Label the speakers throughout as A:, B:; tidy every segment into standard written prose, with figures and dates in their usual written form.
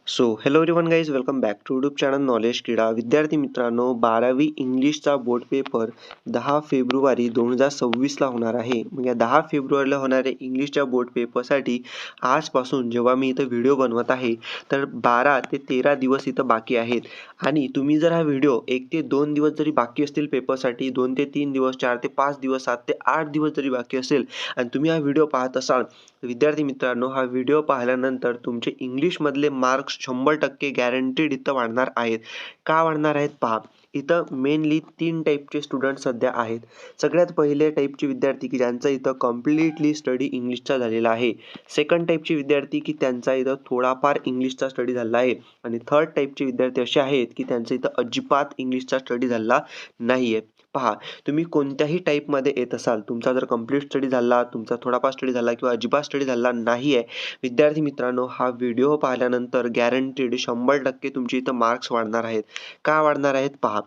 A: So hello everyone guys, welcome back to YouTube channel knowledge Krida. विद्यार्थी मित्रांनो, 12वी इंग्लिशचा बोर्ड पेपर 10 फेब्रुवारी 2026ला होणार आहे. मग या 10 फेब्रुवारीला होणाऱ्या इंग्लिशच्या बोर्ड पेपरसाठी आजपासून जेव्हा मी इथं व्हिडिओ बनवत आहे तर 12 ते 13 दिवस इथं बाकी आहेत. आणि तुम्ही जर हा व्हिडिओ 1 ते 2 दिवस जरी बाकी असतील पेपरसाठी, 2 ते 3 दिवस, 4 ते 5 दिवस, 7 ते 8 दिवस जरी बाकी असेल आणि तुम्ही हा व्हिडिओ पाहत असाल, विद्यार्थी मित्रांनो, हा व्हिडिओ पाहिल्यानंतर तुमचे इंग्लिशमधले मार्क्स 100% गॅरंटीड इथं वाढणार आहेत. का वाढणार आहेत पहा. इथं मेनली 3 टाईपचे स्टुडंट सध्या आहेत. सगळ्यात पहिले टाईपचे विद्यार्थी की ज्यांचा इथं कम्प्लिटली स्टडी इंग्लिशचा झालेला आहे. सेकंड टाईपचे विद्यार्थी की त्यांचा इथं थोडाफार इंग्लिशचा स्टडी झाला आहे. आणि थर्ड टाईपचे विद्यार्थी असे आहेत की त्यांचा इथं अजिबात इंग्लिशचा स्टडी झाला नाही आहे. पहा, तुम्ही कोणत्याही टाईपमध्ये येत असाल, तुमचा जर कंप्लीट स्टडी झाला, तुमचा थोडाफार स्टडी झाला किंवा अजिबात स्टडी झाला नाही आहे, विद्यार्थी मित्रांनो, हा व्हिडिओ पाहिल्यानंतर गॅरंटीड 100% तुमचे इथं मार्क्स वाढणार आहेत. का वाढणार आहेत पहा.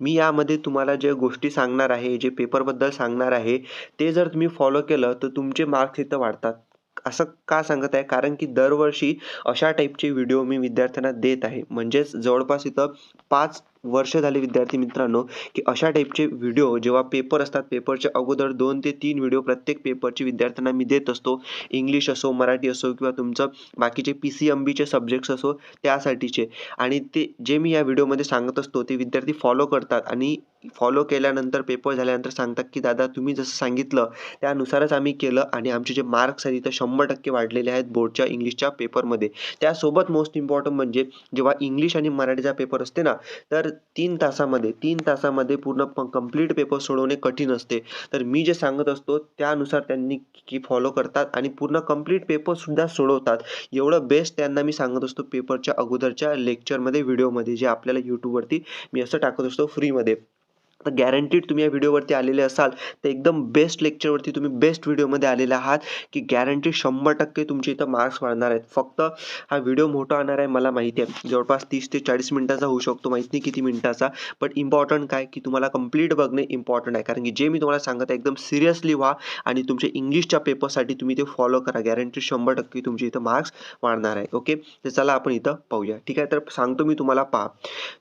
A: मी यामध्ये तुम्हाला ज्या गोष्टी सांगणार आहे, जे पेपरबद्दल सांगणार आहे, ते जर तुम्ही फॉलो केलं तर तुमचे मार्क्स इथं वाढतात. असं का सांगत आहे? कारण की दरवर्षी अशा टाईपचे व्हिडिओ मी विद्यार्थ्यांना देत आहे. म्हणजेच जवळपास इथं 5 वर्ष झाले विद्यार्थी मित्रांनो, की अशा टाईपचे व्हिडिओ जेव्हा पेपर असतात, पेपरच्या अगोदर 2 ते 3 व्हिडिओ प्रत्येक पेपरचे विद्यार्थ्यांना मी देत असतो. इंग्लिश असो, मराठी असो किंवा तुमचं बाकीचे PCMBचे सब्जेक्ट्स असो त्यासाठीचे. आणि ते जे मी या व्हिडिओमध्ये सांगत असतो ते विद्यार्थी फॉलो करतात आणि फॉलो केल्यानंतर पेपर झाल्यानंतर सांगतात की दादा तुम्ही जसं सांगितलं त्यानुसारच आम्ही केलं आणि आमचे जे मार्क्स आहेत इथं 100% वाढलेले आहेत बोर्डच्या इंग्लिशच्या पेपरमध्ये. त्यासोबत मोस्ट इम्पॉर्टंट म्हणजे जेव्हा इंग्लिश आणि मराठीचा पेपर असते ना, तर 3 तासामध्ये पूर्ण कंप्लीट पेपर सोडवणे कठीण असते. तर मी जे सांगत असतो त्यानुसार त्यांनी की फॉलो करतात आणि पूर्ण कंप्लीट पेपरसुद्धा सोडवतात. एवढं बेस्ट त्यांना मी सांगत असतो पेपरच्या अगोदरच्या लेक्चरमध्ये, व्हिडिओमध्ये, जे आपल्याला YouTubeवरती मी असं टाकत असतो फ्रीमध्ये. तर गॅरंटीड तुम्ही या व्हिडिओवरती आलेले असाल तर एकदम बेस्ट लेक्चरवरती तुम्ही बेस्ट व्हिडिओमध्ये आलेले आहात, की गॅरंटी 100% तुमचे इथं मार्क्स वाढणार आहेत. फक्त हा व्हिडिओ मोठा होणार आहे मला माहिती आहे. जवळपास 30 ते 40 मिनिटाचा होऊ शकतो, माहीत नाही किती मिनिटाचा. बट इम्पॉर्टंट काय की तुम्हाला कंप्लीट बघणे इम्पॉर्टंट आहे. कारण की जे मी तुम्हाला सांगत आहे एकदम सिरियसली व्हा आणि तुमच्या इंग्लिशच्या पेपरसाठी तुम्ही ते फॉलो करा. गॅरंटी 100% तुमचे इथं मार्क्स वाढणार आहे. ओके, तर चला आपण इथं पाहूया. ठीक आहे, तर सांगतो मी तुम्हाला. पहा,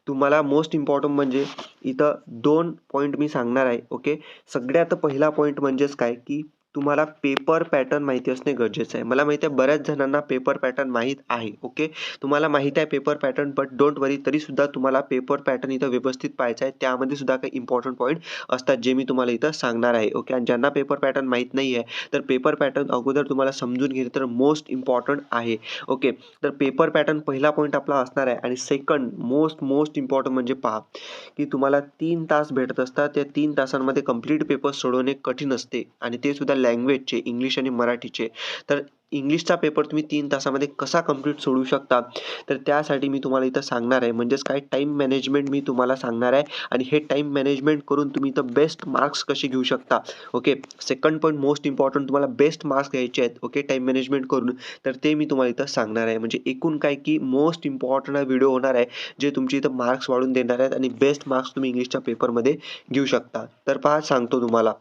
A: तुम्हाला मोस्ट इम्पॉर्टंट म्हणजे इथं 2 पॉईंट मी सांगणार आहे. ओके, सगळ्यात पहिला पॉईंट म्हणजेच काय की तुम्हाला पेपर पॅटर्न माहिती असणे गरजेचं आहे. मला माहिती आहे बऱ्याच जणांना पेपर पॅटर्न माहीत आहे. ओके, तुम्हाला माहिती आहे पेपर पॅटर्न, बट डोंट वरी, तरीसुद्धा तुम्हाला पेपर पॅटर्न इथं व्यवस्थित पाहायचा आहे. त्यामध्ये सुद्धा काही इम्पॉर्टंट पॉईंट असतात जे मी तुम्हाला इथं सांगणार आहे. ओके, आणि ज्यांना पेपर पॅटर्न माहीत नाही आहे तर पेपर पॅटर्न अगोदर तुम्हाला समजून घेणे तर मोस्ट इम्पॉर्टंट आहे. ओके, तर पेपर पॅटर्न पहिला पॉईंट आपला असणार आहे. आणि सेकंड मोस्ट इम्पॉर्टंट म्हणजे पहा की तुम्हाला 3 तास भेटत असतात. त्या 3 तासांमध्ये कंप्लीट पेपर सोडवणे कठीण असते आणि ते सुद्धा लँग्वेजचे, इंग्लिश आणि मराठीचे. तर इंग्लिशचा पेपर तुम्ही 3 तासामध्ये कसा कंप्लीट सोडवू शकता, तर त्यासाठी मी तुम्हाला इथं सांगणार आहे. म्हणजेच काय, टाईम मॅनेजमेंट मी तुम्हाला सांगणार आहे आणि हे टाईम मॅनेजमेंट करून तुम्ही इथं बेस्ट मार्क्स कसे घेऊ शकता. Okay, second point most important, तुम्हाला बेस्ट मार्क्स घ्यायचे आहेत. ओके, टाईम मॅनेजमेंट करून, तर ते मी तुम्हाला इथं सांगणार आहे. म्हणजे एकूण काय की मोस्ट इम्पॉर्टंट हा व्हिडिओ होणार आहे, जे तुमचे इथं मार्क्स वाढवून देणार आहेत आणि बेस्ट मार्क्स तुम्ही इंग्लिशच्या पेपरमध्ये घेऊ शकता. तर पहा, सांगतो तुम्हाला.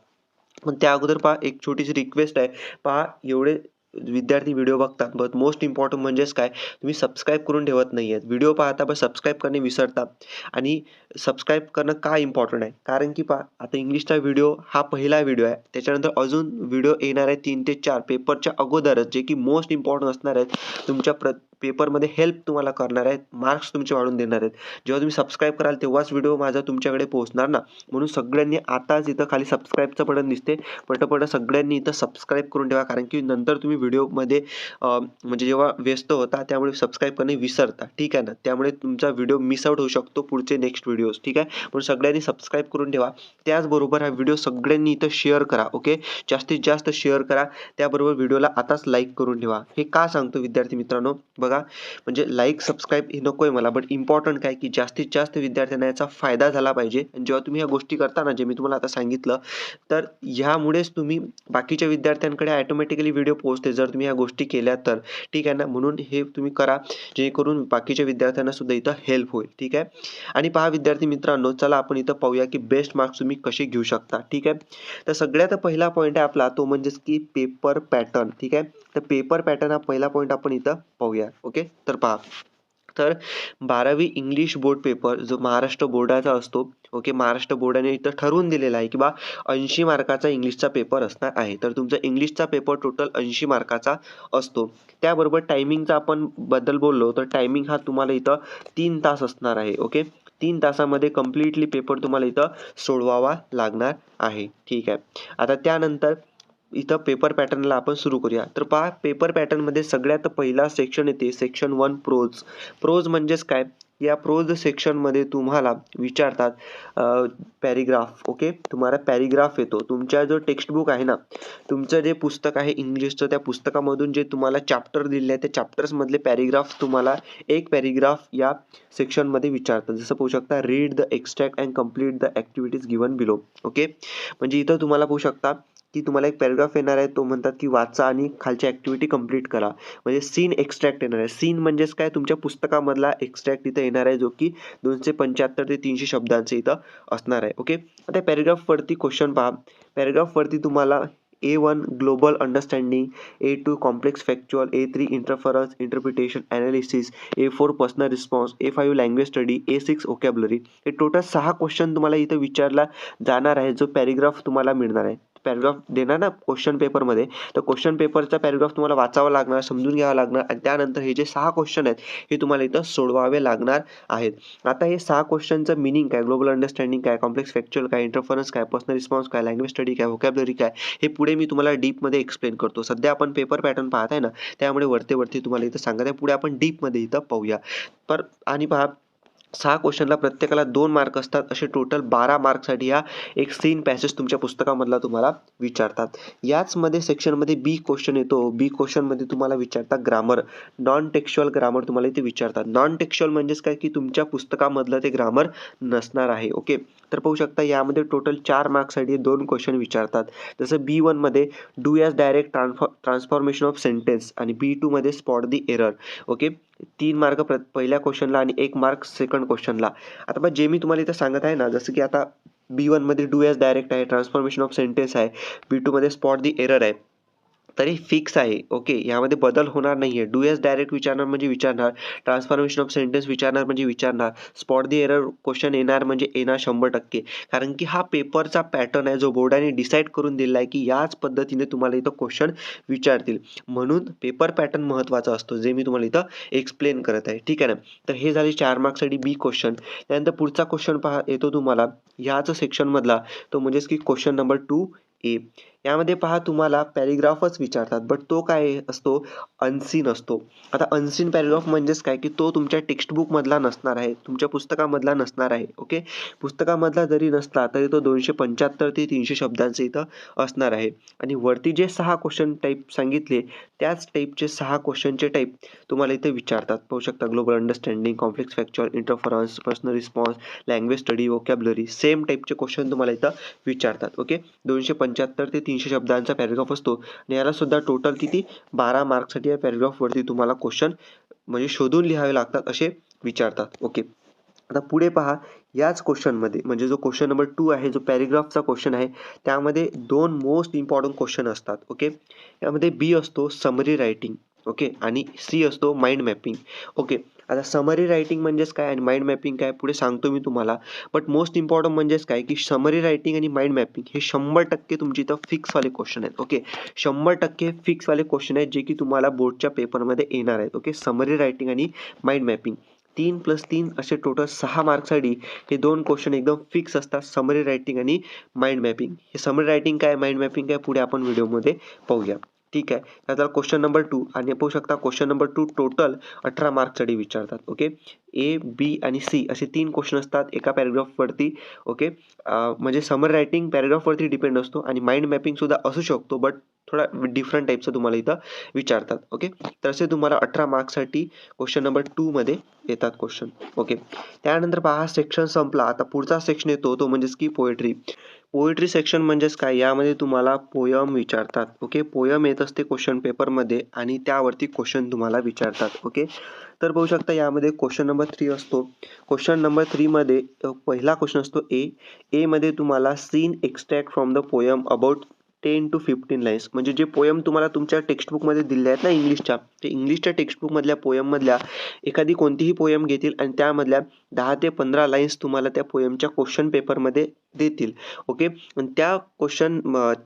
A: पण त्या अगोदर पहा, एक छोटीशी रिक्वेस्ट आहे. पहा, एवढे विद्यार्थी व्हिडिओ बघतात, बट मोस्ट इम्पॉर्टंट म्हणजेच काय, तुम्ही सबस्क्राईब करून ठेवत नाही आहेत. व्हिडिओ पाहता पण सबस्क्राईब करणे विसरता. आणि सबस्क्राईब करणं का इम्पॉर्टंट आहे, कारण की पहा, आता इंग्लिशचा व्हिडिओ हा पहिला व्हिडिओ आहे. त्याच्यानंतर अजून व्हिडिओ येणार आहे 3 ते 4 पेपरच्या अगोदरच, जे की मोस्ट इम्पॉर्टंट असणार आहेत. तुमच्या पेपरमध्ये हेल्प तुम्हाला करणार आहेत, मार्क्स तुमचे वाढवून देणार आहेत. जेव्हा तुम्ही सबस्क्राईब कराल तेव्हाच व्हिडिओ माझा तुमच्याकडे पोहोचणार ना. म्हणून सगळ्यांनी आताच इथं खाली सबस्क्राईबचं बटन दिसते, पटपट सगळ्यांनी इथं सबस्क्राईब करून ठेवा. कारण की नंतर तुम्ही व्हिडिओमध्ये म्हणजे जेव्हा व्यस्त होता त्यामुळे सबस्क्राईब करणे विसरता. ठीक आहे ना, त्यामुळे तुमचा व्हिडिओ मिस आउट होऊ शकतो पुढचे नेक्स्ट व्हिडिओज. ठीक आहे, म्हणून सगळ्यांनी सबस्क्राईब करून ठेवा. त्याचबरोबर हा व्हिडिओ सगळ्यांनी इथं शेअर करा. ओके, जास्तीत जास्त शेअर करा. त्याबरोबर व्हिडिओला आताच लाईक करून ठेवा. हे का सांगतो विद्यार्थी मित्रांनो, बघा, म्हणजे लाईक सबस्क्राईब हे नको आहे मला, बट इम्पॉर्टंट काय की जास्तीत जास्त विद्यार्थ्यांना याचा फायदा झाला पाहिजे. आणि जेव्हा तुम्ही ह्या गोष्टी करता ना, जे मी तुम्हाला आता सांगितलं, तर ह्यामुळेच तुम्ही बाकीच्या विद्यार्थ्यांकडे ऑटोमॅटिकली व्हिडिओ पोहोचते, जर तुम्ही ह्या गोष्टी केल्या तर. ठीक आहे ना, म्हणून हे तुम्ही करा, जेणेकरून बाकीच्या विद्यार्थ्यांना सुद्धा इथं हेल्प होईल. ठीक आहे, आणि पहा विद्यार्थी मित्रांनो, चला आपण इथं पाहूया की बेस्ट मार्क्स तुम्ही कसे घेऊ शकता. ठीक आहे, तर सगळ्यात पहिला पॉईंट आहे आपला, तो म्हणजेच की पेपर पॅटर्न. ठीक आहे, तर पेपर पॅटर्न हा पहिला पॉईंट आपण इथं पाहूया. ओके, तर पहा, तर 12वी इंग्लिश बोर्ड पेपर जो महाराष्ट्र बोर्डाचा असतो, ओके. महाराष्ट्र बोर्डाने इथं ठरवून दिलेला आहे की 80 मार्काचा इंग्लिशचा पेपर असणार आहे. तर तुमचा इंग्लिशचा पेपर टोटल 80 मार्काचा असतो. त्याबरोबर टायमिंगचा आपण बद्दल बोललो तर टायमिंग हा तुम्हाला इथं 3 तास असणार आहे, ओके. 3 तासामध्ये कम्प्लिटली पेपर तुम्हाला इथं सोडवावा लागणार आहे. ठीक आहे. आता त्यानंतर इथं पेपर पॅटर्नला आपण सुरू करूया. तर पहा, पेपर पॅटर्नमध्ये सगळ्यात पहिला सेक्शन येते सेक्शन 1 प्रोज. प्रोज म्हणजेच काय? या प्रोज सेक्शनमध्ये तुम्हाला विचारतात पॅरेग्राफ, ओके. तुम्हाला पॅरेग्राफ येतो. तुमच्या जो टेक्स्ट बुक आहे ना, तुमचं जे पुस्तक आहे इंग्लिशचं, त्या पुस्तकामधून जे तुम्हाला चॅप्टर दिलेले आहे त्या चॅप्टर्समधले पॅरेग्राफ तुम्हाला एक पॅरेग्राफ या सेक्शनमध्ये विचारतात. जसं पाहू शकता, read the extract and complete the activities given below, okay. म्हणजे इथं तुम्हाला पाहू शकता की तुम्हाला एक पॅराग्राफ येणार आहे, तो म्हणतात की वाचा आणि खालची ॲक्टिव्हिटी कंप्लीट करा. म्हणजे सीन एक्स्ट्रॅक्ट येणार आहे. सीन म्हणजेच काय? तुमच्या पुस्तकामधला एक्स्ट्रॅक्ट इथं येणार आहे, जो की 275 ते 300 शब्दांचे इथं असणार आहे, ओके. आता पॅराग्राफवरती क्वेश्चन पहा. पॅराग्राफवरती तुम्हाला A1 global understanding, A2 complex factual, A3 interference interpretation analysis, A4 personal response, A5 language study, A6 vocabulary. हे टोटल 6 क्वेश्चन तुम्हाला इथं विचारला जाणार आहे. जो पॅराग्राफ तुम्हाला मिळणार आहे, पॅराग्राफ देणार ना क्वेश्चन पेपरमध्ये, तर क्वेश्चन पेपरचा पॅराग्राफ तुम्हाला वाचावा लागणार, समजून घ्यावा लागणार आणि त्यानंतर हे जे 6 क्वेश्चन आहेत हे तुम्हाला इथं सोडवावे लागणार आहेत. आता हे 6 क्वेश्चनचं मिनिंग काय, ग्लोबल अंडरस्टँडिंग काय, कॉम्प्लेक्स फॅक्च्युअल काय, इंटरफरन्स काय, पर्सनल रिस्पॉन्स काय, लँग्वेज स्टडी काय, व्होकॅब्युलरी काय, हे पुढे मी तुम्हाला डीपमध्ये एक्सप्लेन करतो. सध्या आपण पेपर पॅटर्न पाहत आहे ना, त्यामुळे वरती तुम्हाला इथं सांगत आहे. पुढे आपण डीपमध्ये इथं पाहूया. आणि पहा, 6 क्वेश्चनला प्रत्येकाला 2 मार्क असतात. असे टोटल 12 मार्कसाठी हा एक सीन पॅसेज तुमच्या पुस्तकामधला तुम्हाला विचारतात. याचमध्ये सेक्शनमध्ये बी क्वेश्चन येतो. बी क्वेश्चनमध्ये तुम्हाला विचारतात ग्रामर, नॉन टेक्स्च्युअल ग्रामर तुम्हाला इथे विचारतात. नॉन टेक्स्च्युअल म्हणजेच काय, की तुमच्या पुस्तकामधलं ते ग्रामर नसणार आहे, ओके. तर पाहू शकता यामध्ये टोटल 4 मार्क्ससाठी 2 क्वेश्चन विचारतात. जसं B1 मध्ये do as direct transformation of sentence आणि B2 मध्ये spot the error, okay. 3 mark पहिल्या क्वेश्चनला आणि 1 मार्क सेकंड क्वेश्चनला. आता बघा, जे मी तुम्हाला इथं सांगत आहे ना, जसं की आता B1 मध्ये डू ॲज डायरेक्ट आहे, ट्रान्सफॉर्मेशन ऑफ सेंटेन्स आहे, B2 मध्ये स्पॉट दी एरर आहे, तरी फिक्स आहे, ओके. यामध्ये बदल होणार नाहीये. डू ॲज डायरेक्ट विचारणार म्हणजे विचारणार, ट्रान्सफॉर्मेशन ऑफ सेंटेन्स विचारणार म्हणजे विचारणार, स्पॉट दी एरर क्वेश्चन येणार म्हणजे येणार 100%. कारण की हा पेपरचा पॅटर्न आहे जो बोर्डाने डिसाईड करून दिलेला आहे की याच पद्धतीने तुम्हाला इथं क्वेश्चन विचारतील. म्हणून पेपर पॅटर्न महत्त्वाचा असतो, जे मी तुम्हाला इथं एक्सप्लेन करत आहे, ठीक आहे ना. तर हे झाले 4 मार्क्ससाठी बी क्वेश्चन. त्यानंतर पुढचा क्वेश्चन पहा येतो तुम्हाला ह्याच सेक्शनमधला, तो म्हणजेच की क्वेश्चन नंबर 2A. यामध्ये पहा तुम्हाला पॅरेग्राफच विचारतात, बट तो काय असतो, अनसीन असतो. आता अनसीन पॅरेग्राफ म्हणजेच काय, की तो तुमच्या टेक्स्ट बुकमधला नसणार आहे, तुमच्या पुस्तकामधला नसणार आहे, ओके. पुस्तकामधला जरी नसला तरी तो 275 ते 300 शब्दांचे इथं असणार आहे. आणि वरती जे 6 क्वेश्चन टाईप सांगितले त्याच टाईपचे 6 क्वेश्चनचे टाईप तुम्हाला इथे विचारतात. पाहू शकता, global understanding, complex factual, interference, personal response, language study, vocabulary, same टाईपचे क्वेश्चन तुम्हाला इथं विचारतात, ओके. 275 ते 300 शब्दांचा पॅराग्राफ असतो आणि याला सुद्धा टोटल किती 12 मार्क्ससाठी या पॅराग्राफवरती तुम्हाला क्वेश्चन म्हणजे शोधून लिहावे लागतात, असे विचारतात, ओके. आता पुढे पहा, याच क्वेश्चनमध्ये म्हणजे जो क्वेश्चन नंबर 2 आहे, जो पॅराग्राफचा क्वेश्चन आहे, त्यामध्ये 2 मोस्ट इम्पॉर्टंट क्वेश्चन असतात, ओके. यामध्ये बी असतो समरी रायटिंग, ओके, आणि सी असतो माइंड मॅपिंग, ओके. आता समरी रायटिंग म्हणजेच काय आणि माइंड मॅपिंग काय पुढे सांगतो मी तुम्हाला. बट मोस्ट इम्पॉर्टंट म्हणजेच काय, की समरी रायटिंग आणि माइंड मॅपिंग हे 100% तुमची इथं फिक्सवाले क्वेश्चन आहेत, ओके. 100% फिक्सवाले क्वेश्चन आहेत जे की तुम्हाला बोर्डच्या पेपरमध्ये येणार आहेत, ओके. समरी रायटिंग आणि माइंड मॅपिंग 3+3 असे टोटल 6 मार्क्ससाठी हे 2 क्वेश्चन एकदम फिक्स असतात, समरी रायटिंग आणि माइंड मॅपिंग. हे समरी रायटिंग काय, माइंड मॅपिंग काय, पुढे आपण व्हिडिओमध्ये पाहूया, ठीक आहे. त्याचा क्वेश्चन नंबर 2 आणि पाहू शकता क्वेश्चन नंबर 2 टोटल 18 मार्क्ससाठी विचारतात, ओके. A, B आणि C असे 3 क्वेश्चन असतात एका पॅराग्राफवरती, ओके. म्हणजे समरी रायटिंग पॅराग्राफवरती डिपेंड असतो आणि माइंड मॅपिंग सुद्धा असू शकतो, बट थोडा डिफरंट टाईपचं तुम्हाला इथं विचारतात, ओके. तर असे तुम्हाला 18 मार्क्ससाठी क्वेश्चन नंबर 2 मध्ये येतात क्वेश्चन, ओके. त्यानंतर पहा, सेक्शन संपला. आता पुढचा सेक्शन येतो, तो म्हणजेच की पोएट्री. पोएट्री सेक्शन म्हणजेच काय, यामध्ये तुम्हाला पोयम विचारतात, ओके. पोयम येत असते क्वेश्चन पेपरमध्ये आणि त्यावरती क्वेश्चन तुम्हाला विचारतात, ओके. तर पाहू शकता यामध्ये क्वेश्चन नंबर 3 असतो. क्वेश्चन नंबर 3 मध्ये पहिला क्वेश्चन असतो ए मध्ये तुम्हाला seen extract from the poem about 10 to 15 lines म्हणजे जे पोयम तुम्हाला तुमच्या टेक्स्टबुकमध्ये दिले आहेत ना इंग्लिशच्या, ते इंग्लिशच्या टेक्स्टबुकमधल्या पोयममधल्या एखादी कोणतीही पोयम घेतील आणि त्यामधल्या 10 ते 15 लाईन्स तुम्हाला त्या पोयमच्या क्वेश्चन पेपरमध्ये देतील. ओके. आणि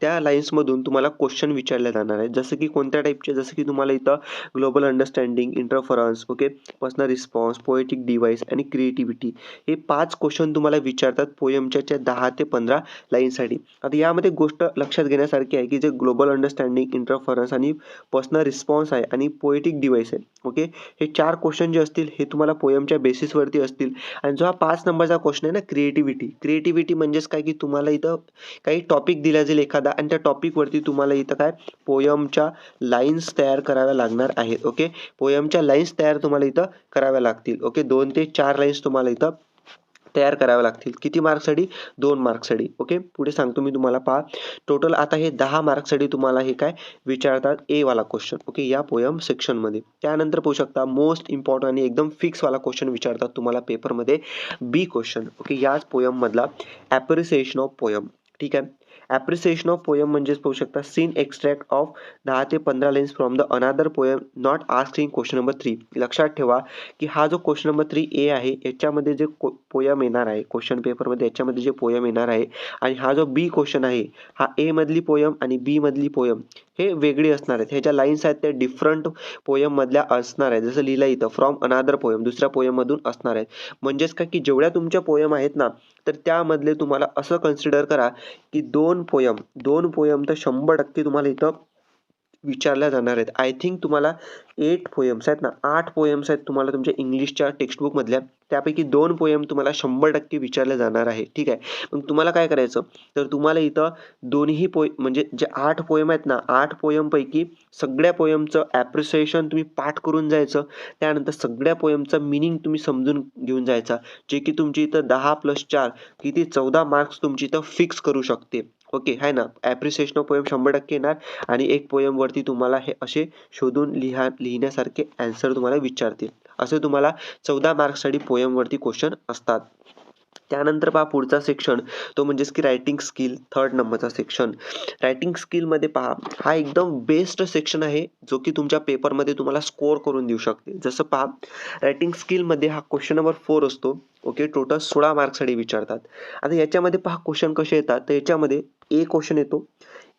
A: त्या लाईन्समधून तुम्हाला क्वेश्चन विचारले जाणार आहेत. जसं की कोणत्या टाईपचे, जसं की तुम्हाला इथं global understanding, interference, okay, personal response, poetic device आणि क्रिएटिव्हिटी हे 5 क्वेश्चन तुम्हाला विचारतात पोयमच्या 10 ते 15 लाईनसाठी. आता यामध्ये गोष्ट लक्षात घेण्यासारखी आहे की जे ग्लोबल अंडरस्टँडिंग, इंटरफरन्स आणि पर्सनल रिस्पॉन्स आहे आणि पोएटिक डिव्हाइस आहे. ओके. हे 4 क्वेश्चन जे असतील हे तुम्हाला पोयमच्या बेसिसवरती असतील. आणि जो हा 5 नंबरचा क्वेश्चन आहे ना क्रिएटिव्हिटी म्हणजेच काय की तुम्हाला इथं काही टॉपिक दिला जाईल एखादा आणि त्या टॉपिकवरती तुम्हाला इथं काय पोयमच्या लाईन्स तयार कराव्या लागणार आहेत. ओके. पोयमच्या लाईन्स तयार तुम्हाला इथं कराव्या लागतील. ओके. 2 ते 4 लाईन्स तुम्हाला इथं तयार कराव्या लागतील. किती मार्क्ससाठी? 2 मार्क्ससाठी. ओके. पुढे सांगतो मी तुम्हाला, पहा टोटल आता हे 10 मार्क्ससाठी तुम्हाला हे काय विचारतात ए वाला क्वेश्चन. ओके. या पोयम सेक्शनमध्ये. त्यानंतर पाहू शकता मोस्ट इम्पॉर्टंट आणि एकदम फिक्स वाला क्वेश्चन विचारतात तुम्हाला पेपरमध्ये बी क्वेश्चन. ओके. याच पोयम मधला ॲप्रिसिएशन ऑफ पोयम. ठीक आहे. ॲप्रिसिएशन ऑफ पोयम म्हणजेच पाहू शकता सीन एक्स्ट्रॅक्ट ऑफ 10 ते 15 lines from the another poem not asked in question number 3. लक्षात ठेवा की हा जो क्वेश्चन नंबर 3 ए आहे याच्यामध्ये जे पोयम येणार आहे क्वेश्चन पेपरमध्ये, याच्यामध्ये जे पोयम येणार आहे आणि हा जो बी क्वेश्चन आहे हा ए मधली पोयम आणि बी मधली पोयम हे वेगळी असणार आहेत. ह्या ज्या लाईन्स आहेत त्या डिफरंट पोयम मधल्या असणार आहेत. जसं लिहिलं इथं फ्रॉम अनादर पोयम, दुसऱ्या पोयम मधून असणार आहेत. म्हणजेच काय की जेवढ्या तुमच्या पोयम आहेत ना तर त्यामधले तुम्हाला असं कन्सिडर करा की दोन पोयम तर 100% तुम्हाला इथं विचारल्या जाणार आहेत. आय थिंक तुम्हाला 8 पोयम्स आहेत ना, 8 पोयम्स आहेत तुम्हाला तुमच्या इंग्लिशच्या टेक्स्टबुक मधल्या, त्यापैकी 2 पोयम तुम्हाला 100% विचारले जाणार आहे. ठीक आहे. मग तुम्हाला काय करायचं, तर तुम्हाला इथं दोन्ही म्हणजे जे 8 पोयम आहेत ना, 8 पोयम पैकी सगळ्या पोयमचं ॲप्रिसिएशन तुम्ही पाठ करून जायचं. त्यानंतर सगळ्या पोयमचं मिनिंग तुम्ही समजून घेऊन जायचा, जे की तुमची इथं 10 + 4 किती 14 मार्क्स तुमची इथं फिक्स करू शकते. ओके आहे ना. ॲप्रिसिएशन ऑफ पोयम 100% येणार आणि एक पोयमवरती तुम्हाला हे असे शोधून लिहिण्यासारखे ॲन्सर तुम्हाला विचारतील. असे तुम्हाला 14 मार्क्ससाठी पोयमवरती क्वेश्चन असतात. त्यानंतर पहा पुढचा सेक्शन, तो म्हणजेच की रायटिंग स्किल, 3rd नंबरचा सेक्शन. रायटिंग स्किलमध्ये पहा हा एकदम बेस्ट सेक्शन आहे जो की तुमच्या पेपरमध्ये तुम्हाला स्कोअर करून देऊ शकते. जसं पहा रायटिंग स्किलमध्ये हा क्वेश्चन नंबर 4 असतो. ओके. टोटल 16 मार्क्ससाठी विचारतात. आता याच्यामध्ये पहा क्वेश्चन कसे येतात, तर याच्यामध्ये ए क्वेश्चन येतो.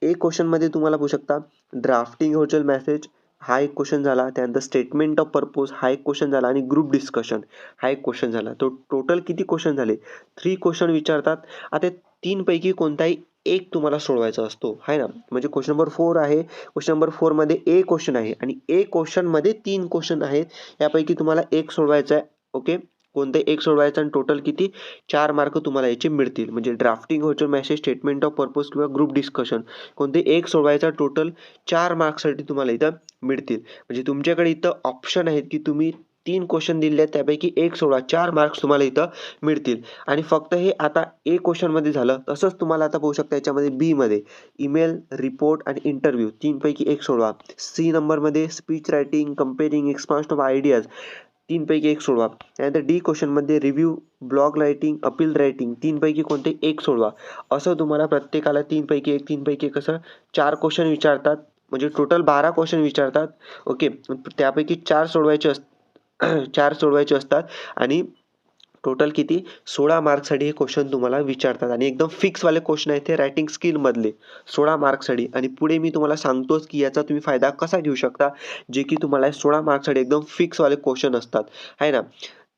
A: ए क्वेश्चनमध्ये तुम्हाला पाहू शकता ड्राफ्टिंग व्हर्च्युअल मेसेज हा एक क्वेश्चन झाला. त्यानंतर स्टेटमेंट ऑफ पर्पज हा एक क्वेश्चन झाला आणि ग्रुप डिस्कशन हा एक क्वेश्चन झाला. तो टोटल किती क्वेश्चन झाले? 3 क्वेश्चन विचारतात. आता 3 पैकी कोणताही एक तुम्हाला सोडवायचा असतो आहे ना. म्हणजे क्वेश्चन नंबर 4 आहे. क्वेश्चन नंबर 4 मध्ये ए क्वेश्चन आहे आणि ए क्वेश्चन मध्ये 3 क्वेश्चन आहेत. यापैकी तुम्हाला एक सोडवायचा आहे. ओके. कोणते एक सोडवायचं आणि टोटल किती 4 मार्क तुम्हाला याचे मिळतील. म्हणजे drafting virtual message, statement of purpose किंवा ग्रुप डिस्कशन कोणते एक सोडवायचा, टोटल 4 मार्क्ससाठी तुम्हाला इथं मिळतील. म्हणजे तुमच्याकडे इथं ऑप्शन आहेत की तुम्ही 3 क्वेश्चन दिले आहेत त्यापैकी एक सोडवा, 4 मार्क्स तुम्हाला इथं मिळतील. आणि फक्त हे आता ए क्वेश्चनमध्ये झालं. तसंच तुम्हाला आता पाहू शकता याच्यामध्ये बी मध्ये ईमेल, रिपोर्ट आणि इंटरव्ह्यू 3 पैकी एक सोडवा. सी नंबरमध्ये speech writing, compering, expansion of ideas 3 पैकी एक सोडवा. त्यानंतर डी क्वेश्चनमध्ये review, blog writing, appeal writing 3 पैकी कोणते एक सोडवा. असं तुम्हाला प्रत्येकाला 3 पैकी एक असं 4 क्वेश्चन विचारतात. म्हणजे टोटल 12 क्वेश्चन विचारतात. ओके. त्यापैकी 4 सोडवायचे असतात आणि टोटल किती 16 मार्क्ससाठी हे क्वेश्चन तुम्हाला विचारतात आणि एकदम फिक्सवाले क्वेश्चन आहेत ते रायटिंग स्किलमधले 16 मार्क्ससाठी. आणि पुढे मी तुम्हाला सांगतोच की याचा तुम्ही फायदा कसा घेऊ शकता, जे की तुम्हाला 16 मार्क्ससाठी एकदम फिक्सवाले क्वेश्चन असतात आहे ना.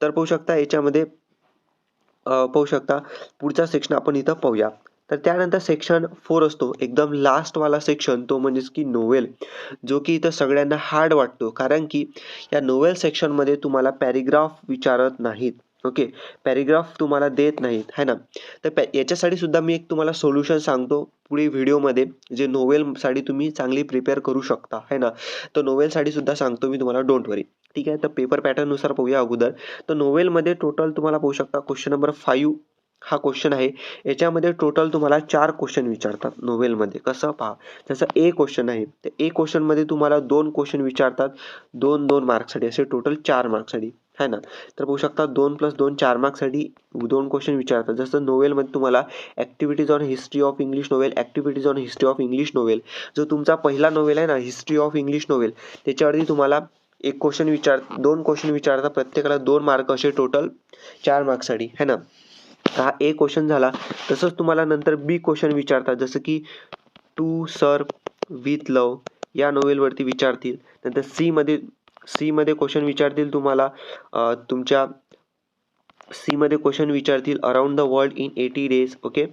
A: तर पाहू शकता याच्यामध्ये पाहू शकता पुढचा सेक्शन आपण इथं पाहूया. तर त्यानंतर सेक्शन 4 असतो एकदम लास्टवाला सेक्शन, तो म्हणजेच की नोवेल, जो की इथं सगळ्यांना हार्ड वाटतो. कारण की या नोवेल सेक्शनमध्ये तुम्हाला पॅरेग्राफ विचारत नाहीत. ओके. पॅरेग्राफ तुम्हाला देत नाहीत है ना. तर याच्यासाठी सुद्धा मी एक तुम्हाला सोल्युशन सांगतो पुढे व्हिडिओमध्ये, जे नोवेलसाठी तुम्ही चांगली प्रिपेअर करू शकता है ना. तर नोवेलसाठी सुद्धा सांगतो मी तुम्हाला, डोंट वरी. ठीक आहे. तर पेपर पॅटर्ननुसार पाहूया अगोदर. तर नोवेलमध्ये टोटल तुम्हाला पाहू शकता क्वेश्चन नंबर 5 हा क्वेश्चन आहे. याच्यामध्ये टोटल तुम्हाला 4 क्वेश्चन विचारतात नोवेलमध्ये. कसं पहा, जसं ए क्वेश्चन आहे तर ए क्वेश्चनमध्ये तुम्हाला 2 क्वेश्चन विचारतात 2-2 मार्क्ससाठी, असे टोटल 4 मार्क्ससाठी. है ना. तर बघू शकता 2+2 4 मार्क्ससाठी 2 क्वेश्चन विचारतात. जसं नोव्हेलमध्ये तुम्हाला activities on history of English novel, activities on history of English novel, जो तुमचा पहिला नोव्हेल आहे ना हिस्ट्री ऑफ इंग्लिश नोव्हेल, त्याच्यावरती तुम्हाला 2 क्वेश्चन विचारतात. प्रत्येकाला 2 मार्क असे टोटल 4 मार्क्ससाठी, है ना. हा ए क्वेश्चन झाला. तसंच तुम्हाला नंतर बी क्वेश्चन विचारतात, जसं की टू सर विथ लव या नोव्हेलवरती विचारतील. नंतर सी मध्ये क्वेश्चन विचारतील तुम्हाला तुमच्या सी क्वेश्चन विचारतील around the world in 80 days. Okay,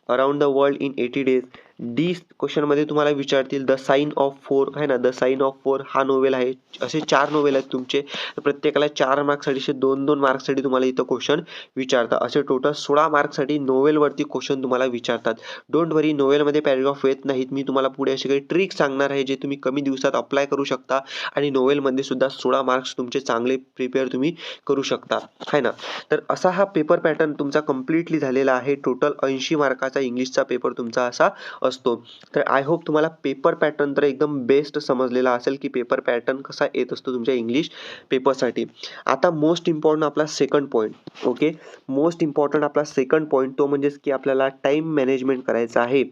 A: around the world in 80 days. D क्वेश्चनमध्ये तुम्हाला विचारतील द साइन ऑफ 4, आहे ना. द साइन ऑफ 4 हा नोव्हेल आहे. असे 4 नोव्हेल आहेत तुमचे. प्रत्येकाला 4 मार्क्ससाठी 2-2 मार्क्ससाठी तुम्हाला इथं क्वेश्चन विचारतात. असे टोटल 16 मार्क्ससाठी नोव्हेलवरती क्वेश्चन तुम्हाला विचारतात. डोंट वरी, नोव्हेलमध्ये पॅरेग्राफ येत नाहीत. मी तुम्हाला पुढे असे काही ट्रिक सांगणार आहे जे तुम्ही कमी दिवसात अप्लाय करू शकता आणि नोव्हेलमध्ये सुद्धा 16 मार्क्स तुमचे चांगले प्रिपेअर तुम्ही करू शकता, आहे ना. तर असा हा पेपर पॅटर्न तुमचा कम्प्लिटली झालेला आहे. टोटल 80 मार्काचा इंग्लिशचा पेपर तुमचा असा असतो. तर आय होप तुम्हाला पेपर पॅटर्न तर एकदम बेस्ट समजलेला असेल की पेपर पॅटर्न कसा येत असतो तुमच्या इंग्लिश पेपरसाठी. आता मोस्ट इम्पॉर्टंट आपला second point. Okay, most important आपला सेकंड पॉईंट तो म्हणजेच की आपल्याला टाईम मॅनेजमेंट करायचं आहे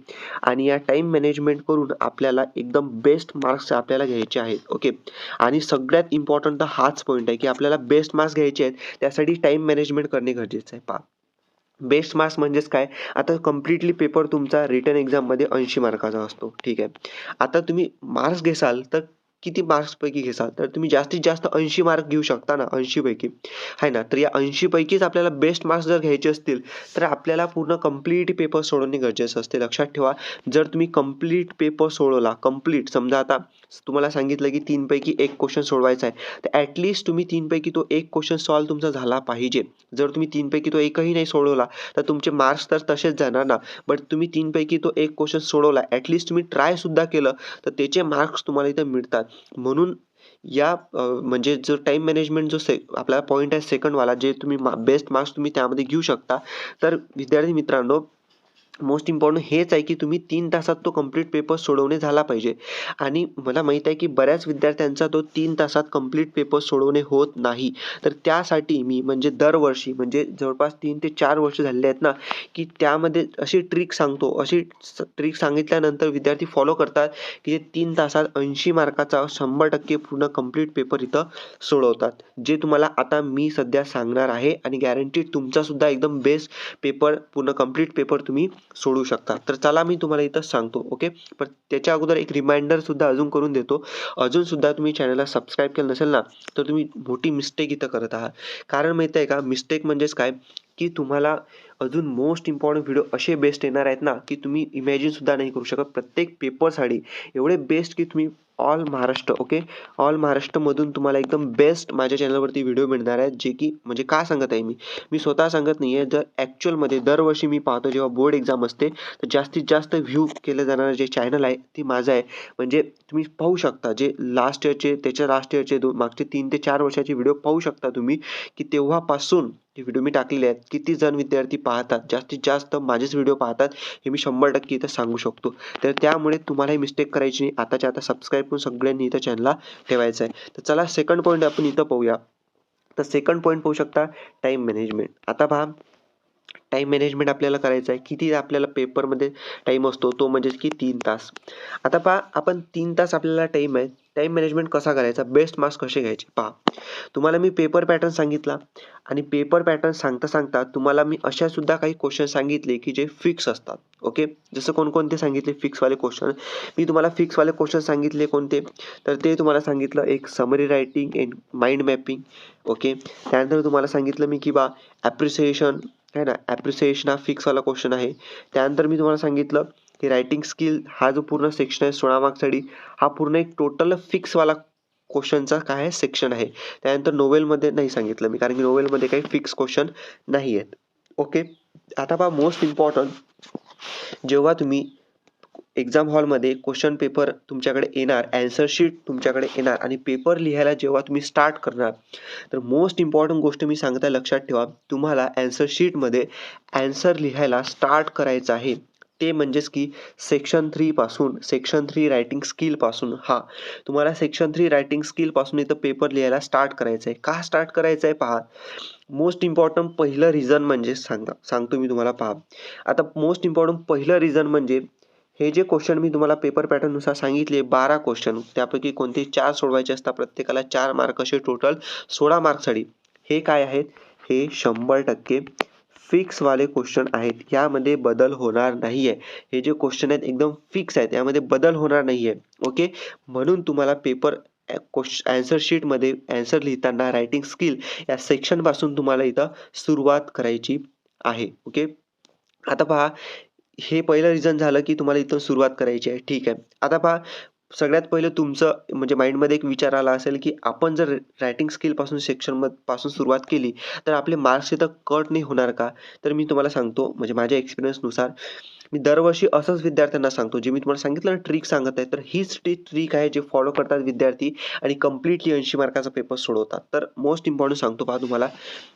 A: आणि या टाईम मॅनेजमेंट करून आपल्याला एकदम बेस्ट मार्क्स आपल्याला घ्यायचे आहेत. ओके, आणि सगळ्यात इम्पॉर्टंट तर हाच पॉईंट आहे की आपल्याला बेस्ट मार्क्स घ्यायचे आहेत, त्यासाठी टाईम मॅनेजमेंट करणे गरजेचं आहे. पहा, बेस्ट मार्क्स म्हणजेच काय, आता कम्प्लिटली पेपर तुमचा रिटन एक्झाममध्ये 80 मार्काचा असतो. ठीक आहे, आता तुम्ही मार्क्स घेसाल तर किती मार्क्सपैकी घेसाल, तर तुम्ही जास्तीत जास्त 80 मार्क घेऊ शकता ना, 80 पैकी, आहे ना. तर या 80 पैकीच आपल्याला बेस्ट मार्क्स जर घ्यायचे असतील तर आपल्याला पूर्ण कम्प्लीट पेपर सोडवणे गरजेचं असते. लक्षात ठेवा, जर तुम्ही कम्प्लीट पेपर सोडवला, कम्प्लीट समजा आता तुम्हाला सांगितलं की 3 पैकी 1 क्वेश्चन सोडवायचा आहे, तर ॲटलिस्ट तुम्ही 3 पैकी तो 1 क्वेश्चन सॉल्व्ह तुमचा झाला पाहिजे. जर तुम्ही 3 पैकी तो एकही नाही सोडवला तर तुमचे मार्क्स तर तसेच जाणार ना. बट तुम्ही 3 पैकी तो 1 क्वेश्चन सोडवला, ॲटलिस्ट तुम्ही ट्राय सुद्धा केलं, तर त्याचे मार्क्स तुम्हाला इथं मिळतात. म्हणून या म्हणजे जो टाईम मॅनेजमेंट जो आपला पॉईंट आहे सेकंडवाला, जे तुम्ही बेस्ट मार्क्स तुम्ही त्यामध्ये घेऊ शकता. तर विद्यार्थी मित्रांनो, मोस्ट इम्पॉर्टंट हेच आहे की तुम्ही 3 तासात तो कंप्लीट पेपर सोडवणे झाला पाहिजे. आणि मला माहीत आहे की बऱ्याच विद्यार्थ्यांचा तो 3 तासात कंप्लीट पेपर सोडवणे होत नाही. तर त्यासाठी मी म्हणजे दरवर्षी म्हणजे जवळपास 3 ते 4 वर्ष झालेले आहेत ना, की त्यामध्ये अशी ट्रिक सांगतो. अशी ट्रिक सांगितल्यानंतर विद्यार्थी फॉलो करतात की ते 3 तासात 80 मार्काचा 100% पूर्ण कंप्लीट पेपर इथं सोडवतात. जे तुम्हाला आता मी सध्या सांगणार आहे आणि गॅरंटीड तुमचासुद्धा एकदम बेस्ट पेपर, पूर्ण कंप्लीट पेपर तुम्ही सोडू शकता. तर चला मी तुम्हाला इथं सांगतो. ओके, पण त्याच्या अगोदर एक रिमाइंडर सुद्धा अजून करून देतो. अजून सुद्धा तुम्ही चॅनलला सबस्क्राईब केलं नसेल ना, तर तुम्ही मोठी मिस्टेक इथं करत आहात. कारण माहिती आहे का, मिस्टेक म्हणजेच काय, की तुम्हाला अजून मोस्ट इम्पॉर्टंट व्हिडिओ असे बेस्ट येणार आहेत ना, की तुम्ही इमॅजिन सुद्धा नाही करू शकत. प्रत्येक पेपरसाठी एवढे बेस्ट की तुम्ही ऑल महाराष्ट्र, ओके, ऑल महाराष्ट्रमधून तुम्हाला एकदम बेस्ट माझ्या चॅनलवरती व्हिडिओ मिळणार आहेत. जे की म्हणजे का सांगत आहे मी स्वतः सांगत नाही आहे. जर ॲक्च्युअलमध्ये दरवर्षी मी पाहतो जेव्हा बोर्ड एक्झाम असते, तर जास्तीत जास्त व्ह्यू केलं जाणारं जे चॅनल आहे ते माझं आहे. म्हणजे तुम्ही पाहू शकता जे लास्ट इयरचे, त्याच्या लास्ट इयरचे मागचे 3 ते 4 वर्षाचे व्हिडिओ पाहू शकता तुम्ही, की तेव्हापासून ते व्हिडिओ मी टाकलेले आहेत. किती जण विद्यार्थी पाहतात, जास्तीत जास्त माझेच व्हिडिओ पाहतात, हे मी 100% इथं सांगू शकतो. तर त्यामुळे तुम्हाला ही मिस्टेक करायची नाही. आताच्या आता सबस्क्राईब करून सगळ्यांनी इथं चॅनलला ठेवायचं आहे. तर चला सेकंड पॉईंट आपण इथं पाहूया. तर सेकंड पॉईंट पाहू शकता, टाईम मॅनेजमेंट. आता पहा, टाईम मॅनेजमेंट आपल्याला करायचं आहे. किती आपल्याला पेपरमध्ये टाईम असतो, तो म्हणजे की 3 तास. आता पहा, आपण 3 तास आपल्याला टाईम आहे. टाईम मॅनेजमेंट कसा करायचा, बेस्ट मार्क्स कसे घ्यायचे पहा. तुम्हाला मी पेपर पॅटर्न सांगितला आणि पेपर पॅटर्न सांगता तुम्हाला मी अशा सुद्धा काही क्वेश्चन सांगितले की जे फिक्स असतात. ओके, जसं कोणकोणते सांगितले फिक्सवाले क्वेश्चन. मी तुम्हाला फिक्सवाले क्वेश्चन सांगितले कोणते, तर ते तुम्हाला सांगितलं एक summary writing end mind mapping. Okay, त्यानंतर तुम्हाला सांगितलं मी की बा ॲप्रिसिएशन, आहे ना, ॲप्रिसिएशन हा फिक्सवाला क्वेश्चन आहे. त्यानंतर मी तुम्हाला सांगितलं की रायटिंग स्किल हा जो पूर्ण सेक्शन आहे 16 मार्क्ससाठी, हा पूर्ण एक टोटल फिक्सवाला क्वेश्चनचा काय आहे सेक्शन आहे. त्यानंतर नोव्हेलमध्ये नाही सांगितलं मी, कारण की नोव्हेलमध्ये काही फिक्स क्वेश्चन नाही आहेत. ओके, आता पहा मोस्ट इम्पॉर्टंट, जेव्हा तुम्ही एक्झाम हॉलमध्ये क्वेश्चन पेपर तुमच्याकडे येणार, ॲन्सर शीट तुमच्याकडे येणार आणि पेपर लिहायला जेव्हा तुम्ही स्टार्ट करणार, तर मोस्ट इम्पॉर्टंट गोष्ट मी सांगताय लक्षात ठेवा. तुम्हाला ॲन्सर शीटमध्ये ॲन्सर लिहायला स्टार्ट करायचं आहे ते म्हणजेच की सेक्शन 3 रायटिंग स्किलपासून तुम्हाला सेक्शन 3 रायटिंग स्किलपासून इथं पेपर लिहायला स्टार्ट करायचं आहे. का स्टार्ट करायचं आहे पहा. मोस्ट इम्पॉर्टंट पहिलं रिझन म्हणजे सांगतो मी तुम्हाला पहा. आता मोस्ट इम्पॉर्टंट पहिलं रिझन म्हणजे हे जे क्वेश्चन मी तुम्हाला पेपर पॅटर्ननुसार सांगितले 12 क्वेश्चन, त्यापैकी कोणते 4 सोडवायचे असतात, प्रत्येकाला 4 मार्क, असे टोटल 16 मार्कसाठी. हे काय आहेत? हे 100% फिक्सवाले क्वेश्चन आहेत. यामध्ये बदल होणार नाहीये. हे जे क्वेश्चन आहेत एकदम फिक्स आहेत, यामध्ये बदल होणार नाहीये. ओके. म्हणून तुम्हाला पेपर आन्सर शीटमध्ये आन्सर लिहिताना रायटिंग स्किल या सेक्शनपासून तुम्हाला इथं सुरुवात करायची आहे. ओके. आता पहा, हे पहिलं रिझन झालं की तुम्हाला इथून सुरुवात करायची आहे. ठीक आहे. आता पहा, सगळ्यात पहिलं तुमचं म्हणजे माइंडमध्ये एक विचार आला असेल की आपण जर रायटिंग स्किलपासून पासून सुरुवात केली तर आपले मार्क्स इथं कट नाही होणार का? तर मी तुम्हाला सांगतो, म्हणजे माझ्या एक्सपिरियन्सनुसार मी दरवर्षी असंच विद्यार्थ्यांना सांगतो. जे मी तुम्हाला सांगितलं ना ट्रिक सांगत आहे, तर हीच ट्रिक आहे जे फॉलो करतात विद्यार्थी आणि कंप्लीटली 80 मार्काचा पेपर सोडवतात. तर मोस्ट इम्पॉर्टंट सांगतो पहा तुम्हाला,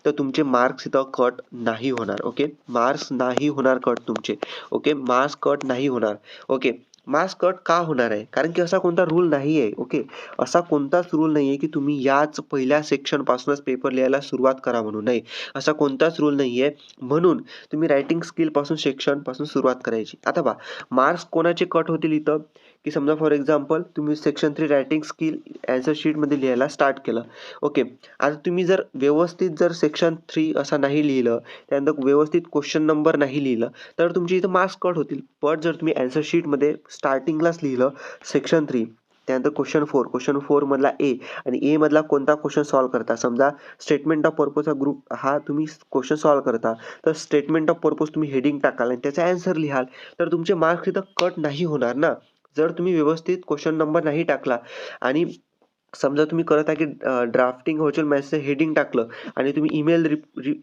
A: तर तुमचे मार्क्स इथं कट नाही होणार. ओके. मार्क्स नाही होणार कट तुमचे. ओके. मार्क्स कट नाही होणार. ओके. मार्क्स कट का होणार आहे? कारण की असा कोणता रूल नाही आहे. ओके. असा कोणताच रूल नाही आहे की तुम्ही याच पहिल्या सेक्शनपासूनच पेपर लिहायला सुरुवात करा म्हणून. नाही. असा कोणताच रूल नाही आहे. म्हणून तुम्ही रायटिंग स्किलपासून सेक्शनपासून सुरुवात करायची. आता पहा, मार्क्स कोणाचे कट होतील इथं, की समजा फॉर एक्झाम्पल तुम्ही सेक्शन 3 रायटिंग स्किल आन्सर शीटमध्ये लिहायला स्टार्ट केलं. ओके. आता तुम्ही जर व्यवस्थित जर सेक्शन 3 असं नाही लिहिलं, त्यानंतर व्यवस्थित क्वेश्चन नंबर नाही लिहिलं, तर तुमचे इथं मार्क्स कट होतील. पण जर तुम्ही आन्सर शीटमध्ये स्टार्टिंगलाच लिहिलं सेक्शन 3, त्यानंतर क्वेश्चन 4 मधला ए आणि ए मधला कोणता क्वेश्चन सॉल्व्ह करता, समजा स्टेटमेंट ऑफ पर्पजचा ग्रुप हा तुम्ही क्वेश्चन सॉल्व्ह करता, तर स्टेटमेंट ऑफ पर्पज तुम्ही हेडिंग टाकाल आणि त्याचा आन्सर लिहाल, तर तुमचे मार्क्स इथं कट नाही होणार ना. जर तुम्ही व्यवस्थित क्वेश्चन नंबर नाही टाकला आणि समजा तुम्ही करत आहे की ड्राफ्टिंग व्हर्च्युअल मॅथ्सचं हेडिंग टाकलं आणि तुम्ही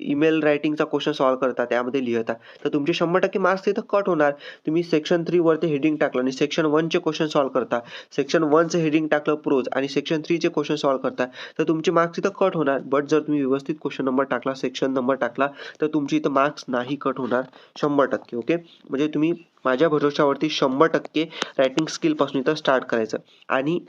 A: ईमेल रायटिंगचा क्वेश्चन सॉल्व्ह करता, त्यामध्ये लिहिता, तर तुमचे 100% मार्क्स तिथं कट होणार. तुम्ही सेक्शन 3 वरती हेडिंग टाकलं आणि सेक्शन 1 चे क्वेश्चन सॉल्व्ह करता, सेक्शन 1 चं हेडिंग टाकलं प्रोज आणि सेक्शन 3 चे क्वेश्चन सॉल्व्ह करता, तर तुमचे मार्क्स इथं कट होणार. बट जर तुम्ही व्यवस्थित क्वेश्चन नंबर टाकला, सेक्शन नंबर टाकला, तर तुमची इथं मार्क्स नाही कट होणार 100%. ओके. म्हणजे तुम्ही माझ्या भरोशावरती 100% रायटिंग स्किलपासून इथं स्टार्ट करायचं. आणि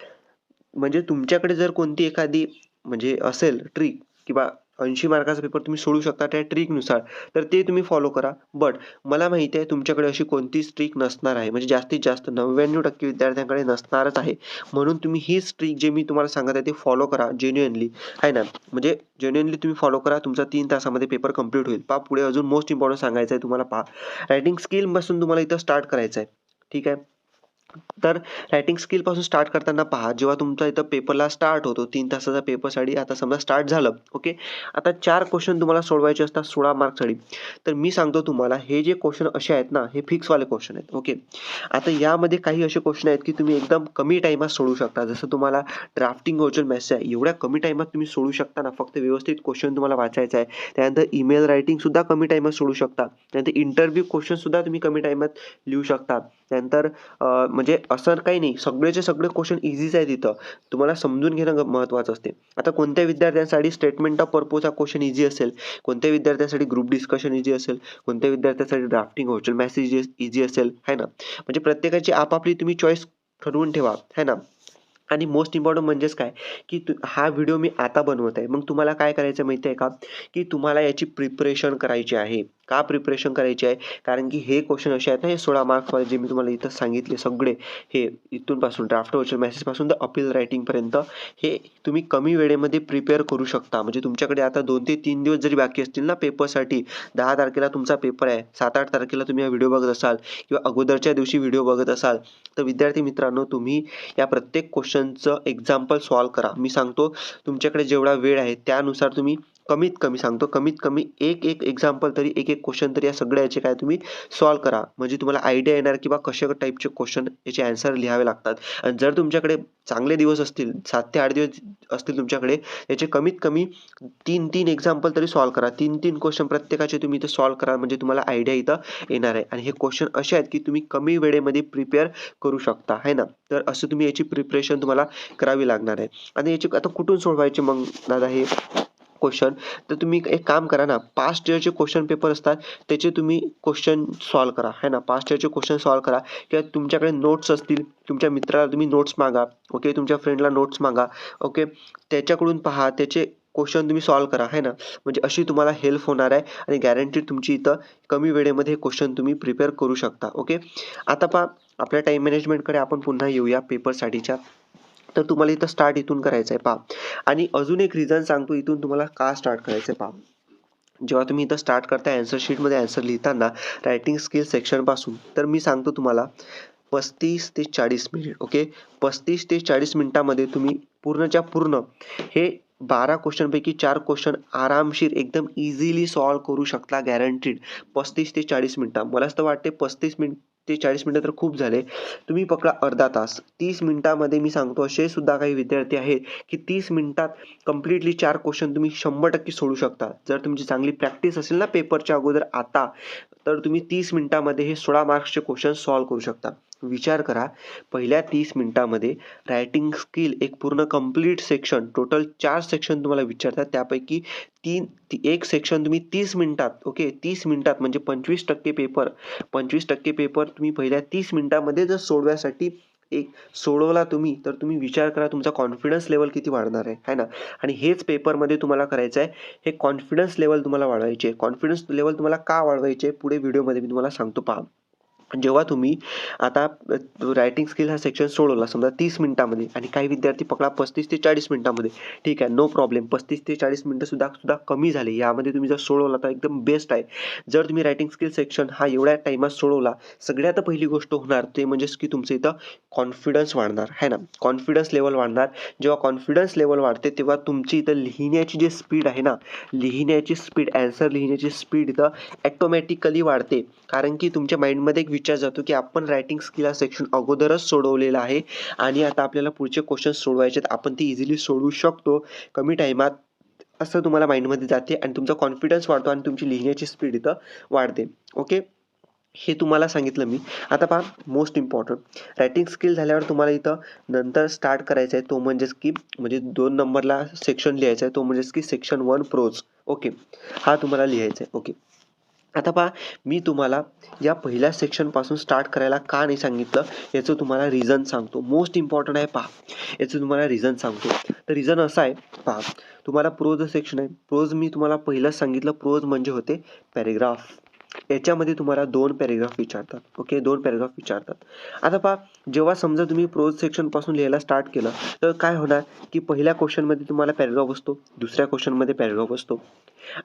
A: म्हणजे तुमच्याकडे जर कोणती एखादी म्हणजे असेल ट्रिक किंवा 80 मार्काचा पेपर तुम्ही सोडवू शकता त्या ट्रिकनुसार, तर ते तुम्ही फॉलो करा. बट मला माहिती आहे तुमच्याकडे अशी कोणतीच ट्रिक नसणार आहे. म्हणजे जास्तीत जास्त 99% विद्यार्थ्यांकडे नसणारच आहे. म्हणून तुम्ही हीच ट्रिक जे मी तुम्हाला सांगत आहे ते फॉलो करा जेन्युइनली, आहे ना. म्हणजे जेन्युइनली तुम्ही फॉलो करा. तुमचा 3 तासामध्ये पेपर कंप्लीट होईल. पहा, पुढे अजून मोस्ट इम्पॉर्टंट सांगायचं आहे तुम्हाला. पहा, रायटिंग स्किलपासून तुम्हाला इथं स्टार्ट करायचं आहे. ठीक आहे. तर रायटिंग स्किलपासून स्टार्ट करताना पहा, जेव्हा तुमचा इथं पेपरला स्टार्ट होतो, 3 तासाचा पेपरसाठी आता समजा स्टार्ट झालं. ओके. आता 4 क्वेश्चन तुम्हाला सोडवायचे असतात 16 मार्क्ससाठी. तर मी सांगतो तुम्हाला, हे जे क्वेश्चन असे आहेत ना, हे फिक्सवाले क्वेश्चन आहेत. ओके. आता यामध्ये काही असे क्वेश्चन आहेत की तुम्ही एकदम कमी टाईमात सोडवू शकता. जसं तुम्हाला ड्राफ्टिंग व्हर्च्युअल मॅथ्स आहे, एवढ्या कमी टाईमात तुम्ही सोडवू शकता ना. फक्त व्यवस्थित क्वेश्चन तुम्हाला वाचायचा आहे. त्यानंतर ईमेल रायटिंग सुद्धा कमी टाईमात सोडवू शकता. त्यानंतर इंटरव्ह्यू क्वेश्चन सुद्धा तुम्ही कमी टाईमात लिहू शकता. त्यानंतर म्हणजे असं काही नाही, सगळेचे सगळे क्वेश्चन इझीच आहेत इथं. तुम्हाला समजून घेणं महत्त्वाचं असते. आता कोणत्या विद्यार्थ्यांसाठी स्टेटमेंट ऑफ पर्पजचा क्वेश्चन इझी असेल, कोणत्या विद्यार्थ्यांसाठी ग्रुप डिस्कशन इझी असेल, कोणत्या विद्यार्थ्यांसाठी ड्राफ्टिंग व्हर्च्युअल मॅथ्स इझी असेल, आहे ना. म्हणजे प्रत्येकाची आपापली तुम्ही चॉईस ठरवून ठेवा, आहे ना. आणि मोस्ट इम्पॉर्टंट म्हणजेच काय, की हा व्हिडिओ मी आता बनवत आहे. मग तुम्हाला काय करायचं माहिती आहे का, की तुम्हाला याची प्रिपरेशन करायची आहे. का प्रिपरेशन करायची आहे? कारण की हे क्वेश्चन असे आहेत ना, हे 16 मार्क्सवाले जे मी तुम्हाला इथं सांगितले सगळे, हे इथूनपासून ड्राफ्ट व्हर्च्युअल मॅथ्सपासून तर अपील रायटिंगपर्यंत हे तुम्ही कमी वेळेमध्ये प्रिपेअर करू शकता. म्हणजे तुमच्याकडे आता 2 ते 3 दिवस जरी बाकी असतील ना पेपरसाठी, 10 तारखेला तुमचा पेपर आहे, 7-8 तारखेला तुम्ही हा व्हिडिओ बघत असाल किंवा अगोदरच्या दिवशी व्हिडिओ बघत असाल, तर विद्यार्थी मित्रांनो, तुम्ही या प्रत्येक क्वेश्चनचं एक्झाम्पल सॉल्व्ह करा. मी सांगतो तुमच्याकडे जेवढा वेळ आहे त्यानुसार तुम्ही कमीत कमी एक एक्झाम्पल तरी, एक क्वेश्चन तरी या सगळ्याचे काय तुम्ही सॉल्व्ह करा. म्हणजे तुम्हाला आयडिया येणार की कशा टाईपचे क्वेश्चन याचे आन्सर लिहावे लागतात. आणि जर तुमच्याकडे चांगले दिवस असतील, 7 ते 8 दिवस असतील तुमच्याकडे, याचे कमीत कमी 3 एक्झाम्पल तरी सॉल्व्ह करा. 3 क्वेश्चन प्रत्येकाचे तुम्ही इथं सॉल्व्ह करा. म्हणजे तुम्हाला आयडिया इथं येणार आहे. आणि हे क्वेश्चन असे आहेत की तुम्ही कमी वेळेमध्ये प्रिपेअर करू शकता, आहे ना. तर असं तुम्ही याची प्रिपरेशन तुम्हाला करावी लागणार आहे. आणि याची आता कुठून सोडवायचे मग दादा हे? क्वेश्चन, तर तुम्ही एक काम करा ना, पास्ट इयरचे क्वेश्चन पेपर असतात त्याचे तुम्ही क्वेश्चन सॉल्व्ह करा है ना. पास्ट इयरचे क्वेश्चन सॉल्व्ह करा किंवा तुमच्याकडे नोट्स असतील, तुमच्या मित्राला तुम्ही नोट्स मागा. ओके, तुमच्या फ्रेंडला नोट्स मागा. ओके, त्याच्याकडून पहा, त्याचे क्वेश्चन तुम्ही सॉल्व्ह करा है ना. म्हणजे अशी तुम्हाला हेल्प होणार आहे आणि गॅरंटीड तुमची इथं कमी वेळेमध्ये क्वेश्चन तुम्ही प्रिपेअर करू शकता. ओके, आता पहा आपल्या टाईम मॅनेजमेंटकडे आपण पुन्हा येऊया पेपरसाठीच्या. तर तुम्हाला इथं स्टार्ट इथून करायचं आहे पहा. आणि अजून एक रिझन सांगतो इथून तुम्हाला का स्टार्ट करायचं आहे पहा. जेव्हा तुम्ही इथं स्टार्ट करता आन्सर शीटमध्ये आन्सर लिहिताना रायटिंग स्किल सेक्शनपासून, तर मी सांगतो तुम्हाला 35 ते 40 मिनिट. ओके, 35 ते 40 मिनिटामध्ये तुम्ही पूर्णच्या पूर्ण हे 12 क्वेश्चनपैकी 4 क्वेश्चन आरामशीर एकदम इझिली सॉल्व्ह करू शकता गॅरंटीड 35 ते 40 मिनिटं. मला असं वाटते 35 ते 40 मिनिटं तर खूप झाले. तुम्ही पकडा अर्धा तास. 30 मिनिटामध्ये मी सांगतो असे सुद्धा काही विद्यार्थी आहेत की 30 मिनिटात कम्प्लिटली 4 क्वेश्चन तुम्ही 100% सोडवू शकता. जर तुमची चांगली प्रॅक्टिस असेल ना पेपरच्या अगोदर आता, तर तुम्ही 30 मिनिटामध्ये हे 16 मार्क्सचे क्वेश्चन सॉल्व्ह करू शकता. विचार करा, पहिल्या 30 मिनिटामध्ये रायटिंग स्किल एक पूर्ण कंप्लीट सेक्शन, टोटल 4 सेक्शन तुम्हाला विचारतात. त्यापैकी एक सेक्शन तुम्ही 30 मिनिटात, ओके 30 मिनिटात म्हणजे 25% पेपर, 25% पेपर तुम्ही पहिल्या 30 मिनिटामध्ये जर सोडवायसाठी एक सोडवला तुम्ही, तर तुम्ही विचार करा तुमचा कॉन्फिडन्स लेवल किती वाढणार आहे ना. आणि हेच पेपरमध्ये तुम्हाला करायचं आहे. हे कॉन्फिडन्स लेवल तुम्हाला वाढवायचे. कॉन्फिडन्स लेवल तुम्हाला का वाढवायचे पुढे व्हिडिओमध्ये मी तुम्हाला सांगतो पहा. जेव्हा तुम्ही आता रायटिंग स्किल हा सेक्शन सोडवला समजा 30 मिनिटामध्ये आणि काही विद्यार्थी पकडा 35 ते 40 मिनिटामध्ये, ठीक आहे, नो प्रॉब्लेम. 35 ते 40 मिनिटं सुद्धा कमी झाले. यामध्ये तुम्ही जर सोडवला तर एकदम बेस्ट आहे. जर तुम्ही रायटिंग स्किल सेक्शन हा एवढ्या टाईमात सोडवला, सगळ्यात पहिली गोष्ट होणार ते म्हणजेच की तुमचं इथं कॉन्फिडन्स वाढणार आहे ना. कॉन्फिडन्स लेवल वाढणार. जेव्हा कॉन्फिडन्स लेवल वाढते तेव्हा तुमची इथं लिहिण्याची जी स्पीड आहे ना, लिहिण्याची स्पीड, ॲन्सर लिहिण्याची स्पीड इथं ॲटोमॅटिकली वाढते. कारण की तुमच्या माइंडमध्ये एक विचार जातो की आपण रायटिंग स्किल हा सेक्शन अगोदरच सोडवलेला आहे आणि आता आपल्याला पुढचे क्वेश्चन सोडवायचे आहेत, आपण ते इझिली सोडवू शकतो कमी टाईमात, असं तुम्हाला माइंडमध्ये जाते आणि तुमचा कॉन्फिडन्स वाढतो आणि तुमची लिहिण्याची स्पीड इथं वाढते. ओके, हे तुम्हाला सांगितलं मी. आता पहा मोस्ट इम्पॉर्टंट, रायटिंग स्किल झाल्यावर तुम्हाला इथं नंतर स्टार्ट करायचं आहे तो म्हणजेच की 2 नंबरला सेक्शन लिहायचा आहे तो म्हणजेच की सेक्शन 1 प्रोज. ओके, हा तुम्हाला लिहायचा आहे. ओके, आता पहा मी तुम्हाला या पहिल्या सेक्शनपासून स्टार्ट करायला का नाही सांगितलं याचं तुम्हाला रिझन सांगतो. मोस्ट इम्पॉर्टंट आहे पहा, याचं तुम्हाला रिझन सांगतो. तर रिझन असं आहे पहा, तुम्हाला प्रोज सेक्शन आहे. प्रोज मी तुम्हाला पहिलंच सांगितलं, प्रोज म्हणजे होते पॅरेग्राफ. याच्यामध्ये तुम्हाला 2 पॅरेग्राफ विचारतात. ओके, 2 पॅरेग्राफ विचारतात. आता पहा जेव्हा समजा तुम्ही प्रोज सेक्शनपासून लिहायला स्टार्ट केलं तर काय होणार की पहिल्या क्वेश्चनमध्ये तुम्हाला पॅरेग्राफ असतो, दुसऱ्या क्वेश्चनमध्ये पॅरेग्राफ असतो.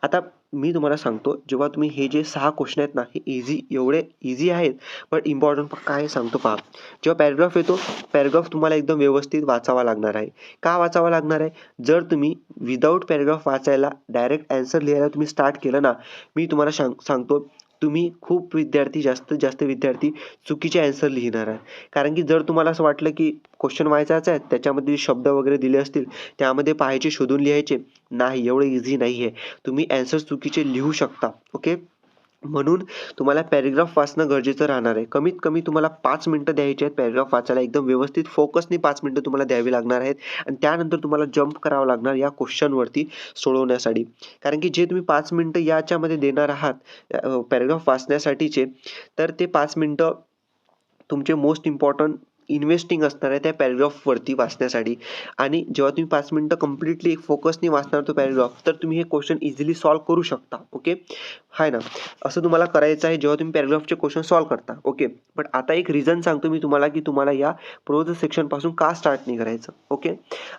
A: आता मी तुम्हाला सांगतो, जेव्हा तुम्ही हे जे 6 क्वेश्चन आहेत ना, हे एवढे इझी आहेत, पण इम्पॉर्टंट काय सांगतो पहा. जेव्हा पॅराग्राफ येतो, पॅराग्राफ तुम्हाला एकदम व्यवस्थित वाचावा लागणार आहे. का वाचावा लागणार आहे? जर तुम्ही विदाऊट पॅराग्राफ वाचायला डायरेक्ट ॲन्सर लिहायला तुम्ही स्टार्ट केलं ना, मी तुम्हाला सांगतो तुम्ही खूप विद्यार्थी, जास्तीत जास्त विद्यार्थी चुकीचे ॲन्सर लिहिणार आहे. कारण की जर तुम्हाला असं वाटलं की क्वेश्चन वाचायचा आहे, त्याच्यामध्ये शब्द वगैरे दिले असतील, त्यामध्ये पाहायचे, शोधून लिहायचे, नाही, एवढं इझी नाही आहे. तुम्ही ॲन्सर चुकीचे लिहू शकता. ओके, म्हणून तुम्हाला पॅरेग्राफ वाचणं गरजेचं राहणार आहे. कमीत कमी तुम्हाला 5 मिनिटं द्यायचे आहेत पॅरेग्राफ वाचायला. एकदम व्यवस्थित फोकसने 5 मिनिटं तुम्हाला द्यावी लागणार आहेत आणि त्यानंतर तुम्हाला जंप करावं लागणार या क्वेश्चनवरती सोडवण्यासाठी. कारण की जे तुम्ही 5 मिनिटं याच्यामध्ये देणार आहात पॅरेग्राफ वाचण्यासाठीचे, तर ते 5 मिनिटं तुमचे मोस्ट इम्पॉर्टंट इन्व्हेस्टिंग असणार आहे त्या पॅरेग्राफवरती वाचण्यासाठी. आणि जेव्हा तुम्ही 5 मिनिटं कम्प्लिटली एक फोकसने वाचणार तो पॅरेग्राफ, तर तुम्ही हे क्वेश्चन इझिली सॉल्व्ह करू शकता. ओके, आहे ना, असं तुम्हाला करायचं आहे जेव्हा तुम्ही पॅरेग्राफचे क्वेश्चन सॉल्व्ह करता. ओके, पण आता एक रिझन सांगतो मी तुम्हाला की तुम्हाला या प्रोज सेक्शनपासून का स्टार्ट नाही करायचं. ओके,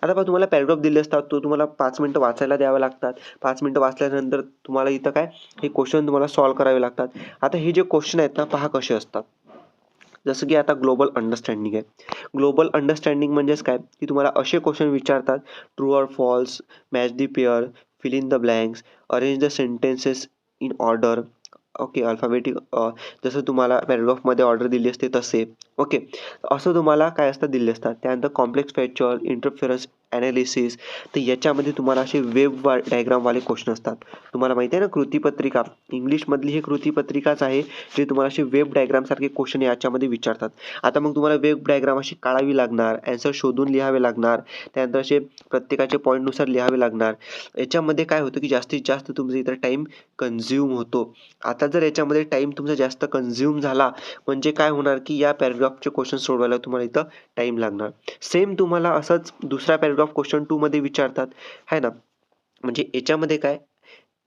A: आता पहा तुम्हाला पॅरेग्राफ दिले असतात, तो तुम्हाला 5 मिनिटं वाचायला द्यावे लागतात. 5 मिनिटं वाचल्यानंतर तुम्हाला इथं काय हे क्वेश्चन तुम्हाला सॉल्व्ह करावे लागतात. आता हे जे क्वेश्चन आहेत ना, पहा कसे असतात. जसं की आता ग्लोबल अंडरस्टँडिंग आहे. ग्लोबल अंडरस्टँडिंग म्हणजेच काय की तुम्हाला असे क्वेश्चन विचारतात, true or false, match the pair, fill in the blanks, arrange the sentences in order. Okay, alphabetic, जसं तुम्हाला पॅरेग्राफमध्ये ऑर्डर दिली असते तसे. ओके, असं तुम्हाला काय असतात दिले असतात. त्यानंतर कॉम्प्लेक्स फॅक्च्युअल, इंटरफेरन्स ॲनालिसिस. तर याच्यामध्ये तुम्हाला असे वेब डायग्रामवाले क्वेश्चन असतात. तुम्हाला माहिती आहे ना कृतीपत्रिका, इंग्लिशमधली ही कृतीपत्रिकाच आहे जे तुम्हाला असे वेब डायग्रामसारखे क्वेश्चन याच्यामध्ये विचारतात. आता मग तुम्हाला वेब डायग्राम अशी काढावी लागणार, ॲन्सर शोधून लिहावे लागणार, त्यानंतर असे प्रत्येकाचे पॉईंटनुसार लिहावे लागणार. याच्यामध्ये काय होतं की जास्तीत जास्त तुमचा इथं टाईम कन्झ्युम होतो. आता जर याच्यामध्ये टाईम तुमचा जास्त कन्झ्युम झाला म्हणजे काय होणार की या पॅराग्राफचे क्वेश्चन सोडवायला तुम्हाला इथं टाईम लागणार. सेम तुम्हाला असंच दुसरा पॅराग्राफ क्वेश्चन 2 मध्ये विचारतात, आहे ना. म्हणजे याच्यामध्ये काय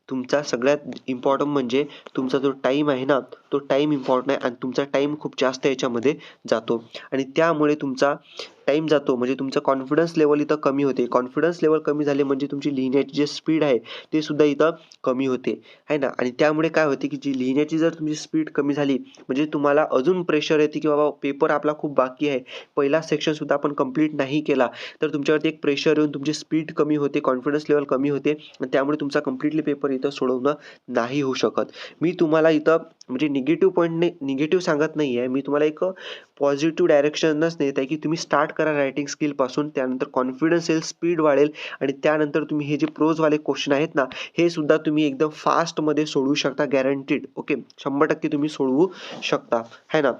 A: तुमचा सगळ्यात इम्पॉर्टंट म्हणजे तुमचा जो टाईम आहे ना, तो टाईम इम्पॉर्टंट आहे आणि तुमचा टाईम खूप जास्त याच्यामध्ये जातो आणि त्यामुळे तुमचा टाईम जातो म्हणजे तुमचं कॉन्फिडन्स लेव्हल इथं कमी होते. कॉन्फिडन्स लेव्हल कमी झाले म्हणजे तुमची लिहिण्याची जी स्पीड आहे ते सुद्धा इथं कमी होते, आहे ना. आणि त्यामुळे काय होते की जी लिहिण्याची जर तुमची स्पीड कमी झाली म्हणजे तुम्हाला अजून प्रेशर येते की बाबा पेपर आपला खूप बाकी आहे. पहिला सेक्शन सुद्धा आपण कंप्लीट नाही केला तर तुमच्यावरती एक प्रेशर येऊन तुमची स्पीड कमी होते, कॉन्फिडन्स लेव्हल कमी होते आणि त्यामुळे तुमचा कंप्लीटली पेपर इथं सोडवणं नाही होऊ शकत. मी तुम्हाला इथं म्हणजे निगेटिव्ह पॉईंटने निगेटिव्ह सांगत नाही आहे. मी तुम्हाला एक पॉझिटिव्ह डायरेक्शनच नेत आहे की तुम्ही स्टार्ट करा रायटिंग स्किलपासून. त्यानंतर कॉन्फिडन्स येईल, स्पीड वाढेल आणि त्यानंतर तुम्ही हे जे प्रोजवाले क्वेश्चन आहेत ना, हे सुद्धा तुम्ही एकदम फास्टमध्ये सोडवू शकता गॅरंटीड. ओके, 100% तुम्ही सोडवू शकता, है ना.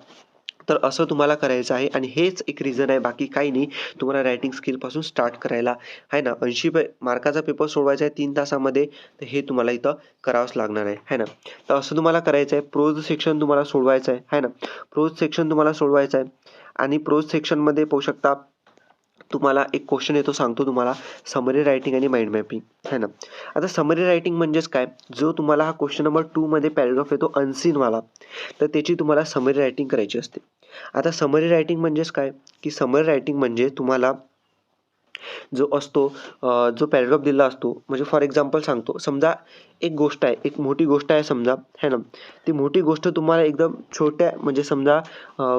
A: तर असं तुम्हाला करायचं आहे आणि हेच एक रिझन आहे, बाकी काही नाही. तुम्हाला रायटिंग स्किलपासून स्टार्ट करायला, आहे ना. 80 मार्काचा पेपर सोडवायचा आहे 3 तासामध्ये, तर हे तुम्हाला इथं करावंच लागणार आहे, है ना. तर असं तुम्हाला करायचं आहे. प्रोज सेक्शन तुम्हाला सोडवायचं आहे ना. प्रोज सेक्शन तुम्हाला सोडवायचं आहे आणि प्रोज सेक्शनमध्ये पाहू शकता तुम्हाला एक क्वेश्चन येतो, सांगतो तुम्हाला. समरी रायटिंग आणि माइंड मॅपिंग, है ना. आता समरी रायटिंग म्हणजेच काय, जो तुम्हाला हा क्वेश्चन नंबर 2 मध्ये पॅराग्राफ येतो अनसीनवाला, तर त्याची तुम्हाला समरी रायटिंग करायची असते. आता समरी रायटिंग म्हणजेच काय, की समरी रायटिंग म्हणजे तुम्हाला जो असतो जो पॅराग्राफ दिला असतो, म्हणजे फॉर एक्झाम्पल सांगतो. समजा एक गोष्ट आहे, एक मोठी गोष्ट आहे समजा, है ना. ती मोठी गोष्ट तुम्हाला एकदम छोट्या म्हणजे समजा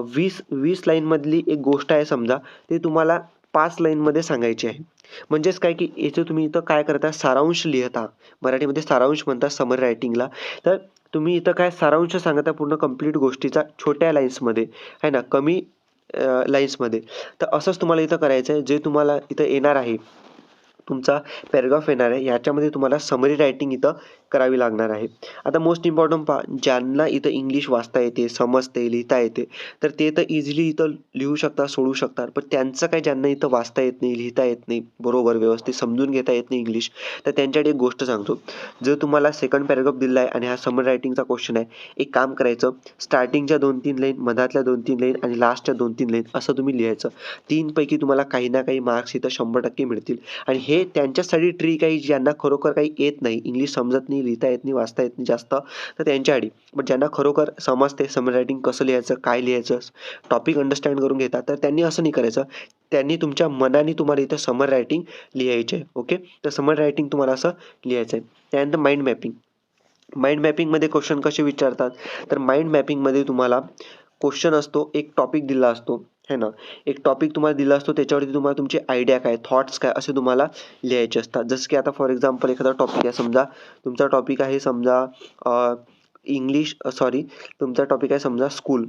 A: 20 लाईनमधली एक गोष्ट आहे समजा, ती तुम्हाला 5 लाईनमध्ये सांगायची आहे. म्हणजेच काय, की याचं तुम्ही इथं काय करता, सारांश लिहिता. मराठीमध्ये सारांश म्हणतात समरी रायटिंगला. तर तुम्ही इथं काय सारांश सांगता पूर्ण कंप्लीट गोष्टीचा छोट्या लाईन्समध्ये, आहे ना, कमी लाईन्समध्ये. तर असंच तुम्हाला इथं करायचं आहे. जे तुम्हाला इथं येणार आहे, तुमचा पॅराग्राफ येणार आहे, याच्यामध्ये तुम्हाला समरी रायटिंग इथं करावी लागणार आहे. आता मोस्ट इम्पॉर्टंट पहा, ज्यांना इथं इंग्लिश वाचता येते, समजते, लिहिता येते, तर ते तर इझिली इथं लिहू शकतात, सोडवू शकतात. पण त्यांचं काय, ज्यांना इथं वाचता येत नाही, लिहिता येत नाही, बरोबर व्यवस्थित समजून घेता येत नाही इंग्लिश, तर त्यांच्यासाठी एक गोष्ट सांगतो. जर तुम्हाला सेकंड पॅराग्राफ दिला आहे आणि हा समरी रायटिंगचा क्वेश्चन आहे, एक काम करायचं, स्टार्टिंगच्या 2-3 लाईन, मधातल्या 2-3 लाईन आणि लास्टच्या 2-3 लाईन असं तुम्ही लिहायचं. 3 पैकी तुम्हाला काही ना काही मार्क्स इथं 100% मिळतील. आणि हे त्यांच्यासाठी ट्रिक आहे ज्यांना खरोखर काही येत नाही, इंग्लिश समजत नाही, लिहिता येत नाही, वाचता येत नाही जास्त, तर त्यांच्यासाठी. पण ज्यांना खरोखर समजते समरी रायटिंग कसं लिहायचं, काय लिहायचं, टॉपिक अंडरस्टँड करून घेतात, तर त्यांनी असं नाही करायचं. त्यांनी तुमच्या मनाने तुम्हाला इथं समरी रायटिंग लिहायची आहे. ओके, तर समरी रायटिंग तुम्हाला असं लिहायचं आहे. त्यानंतर माइंड मॅपिंग. माइंड मॅपिंगमध्ये क्वेश्चन कसे विचारतात, तर माइंड मॅपिंगमध्ये तुम्हाला क्वेश्चन असतो, एक टॉपिक दिला असतो, है ना. एक टॉपिक तुम्हाला दिला असतो, त्याच्यावरती तुम्हाला तुमचे आयडिया काय, थॉट्स काय असे तुम्हाला लिहायचे असतात. जसं की आता फॉर एक्झाम्पल एखादा टॉपिक आहे समजा, तुमचा टॉपिक आहे समजा तुमचा टॉपिक आहे समजा स्कूल.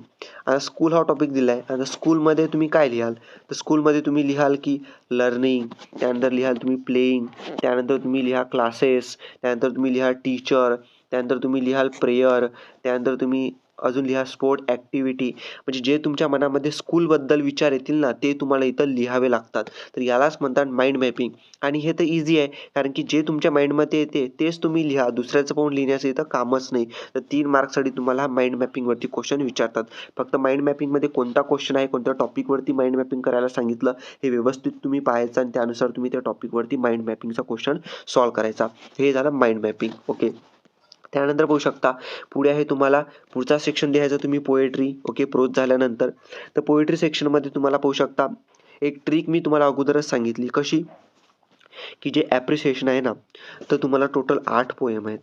A: आता स्कूल हा टॉपिक दिला आहे. आता स्कूलमध्ये तुम्ही काय लिहाल, तर स्कूलमध्ये तुम्ही लिहाल की लर्निंग, त्यानंतर लिहाल तुम्ही प्लेइंग, त्यानंतर तुम्ही लिहा क्लासेस, त्यानंतर तुम्ही लिहा टीचर, त्यानंतर तुम्ही लिहाल प्रेयर, त्यानंतर तुम्ही अजून लिहा स्पोर्ट ॲक्टिव्हिटी. म्हणजे जे तुमच्या मनामध्ये स्कूलबद्दल विचार येतील ना, ते तुम्हाला इथं लिहावे लागतात. तर यालाच म्हणतात माइंड मॅपिंग. आणि हे तर ईझी आहे, कारण की जे तुमच्या माइंडमध्ये येते तेच तुम्ही लिहा. दुसऱ्याचं पाहून लिहिण्याचं इथं कामच नाही. तर 3 मार्क्ससाठी तुम्हाला माइंड मॅपिंगवरती क्वेश्चन विचारतात. फक्त माइंड मॅपिंगमध्ये कोणता क्वेश्चन आहे, कोणत्या टॉपिकवरती माइंड मॅपिंग करायला सांगितलं, हे व्यवस्थित तुम्ही पाहायचं आणि त्यानुसार तुम्ही त्या टॉपिकवरती माइंड मॅपिंगचा क्वेश्चन सॉल्व्ह करायचा. हे झालं माइंड मॅपिंग. ओके, त्यानंतर पाहू शकता पुढे आहे तुम्हाला पुढचा सेक्शन लिहायचा तुम्ही पोएट्री. ओके, प्रोज झाल्यानंतर तर पोएट्री सेक्शनमध्ये तुम्हाला पाहू शकता एक ट्रिक मी तुम्हाला अगोदरच सांगितली. कशी, की जे ॲप्रिसिएशन आहे ना, तर तुम्हाला टोटल 8 पोएम आहेत.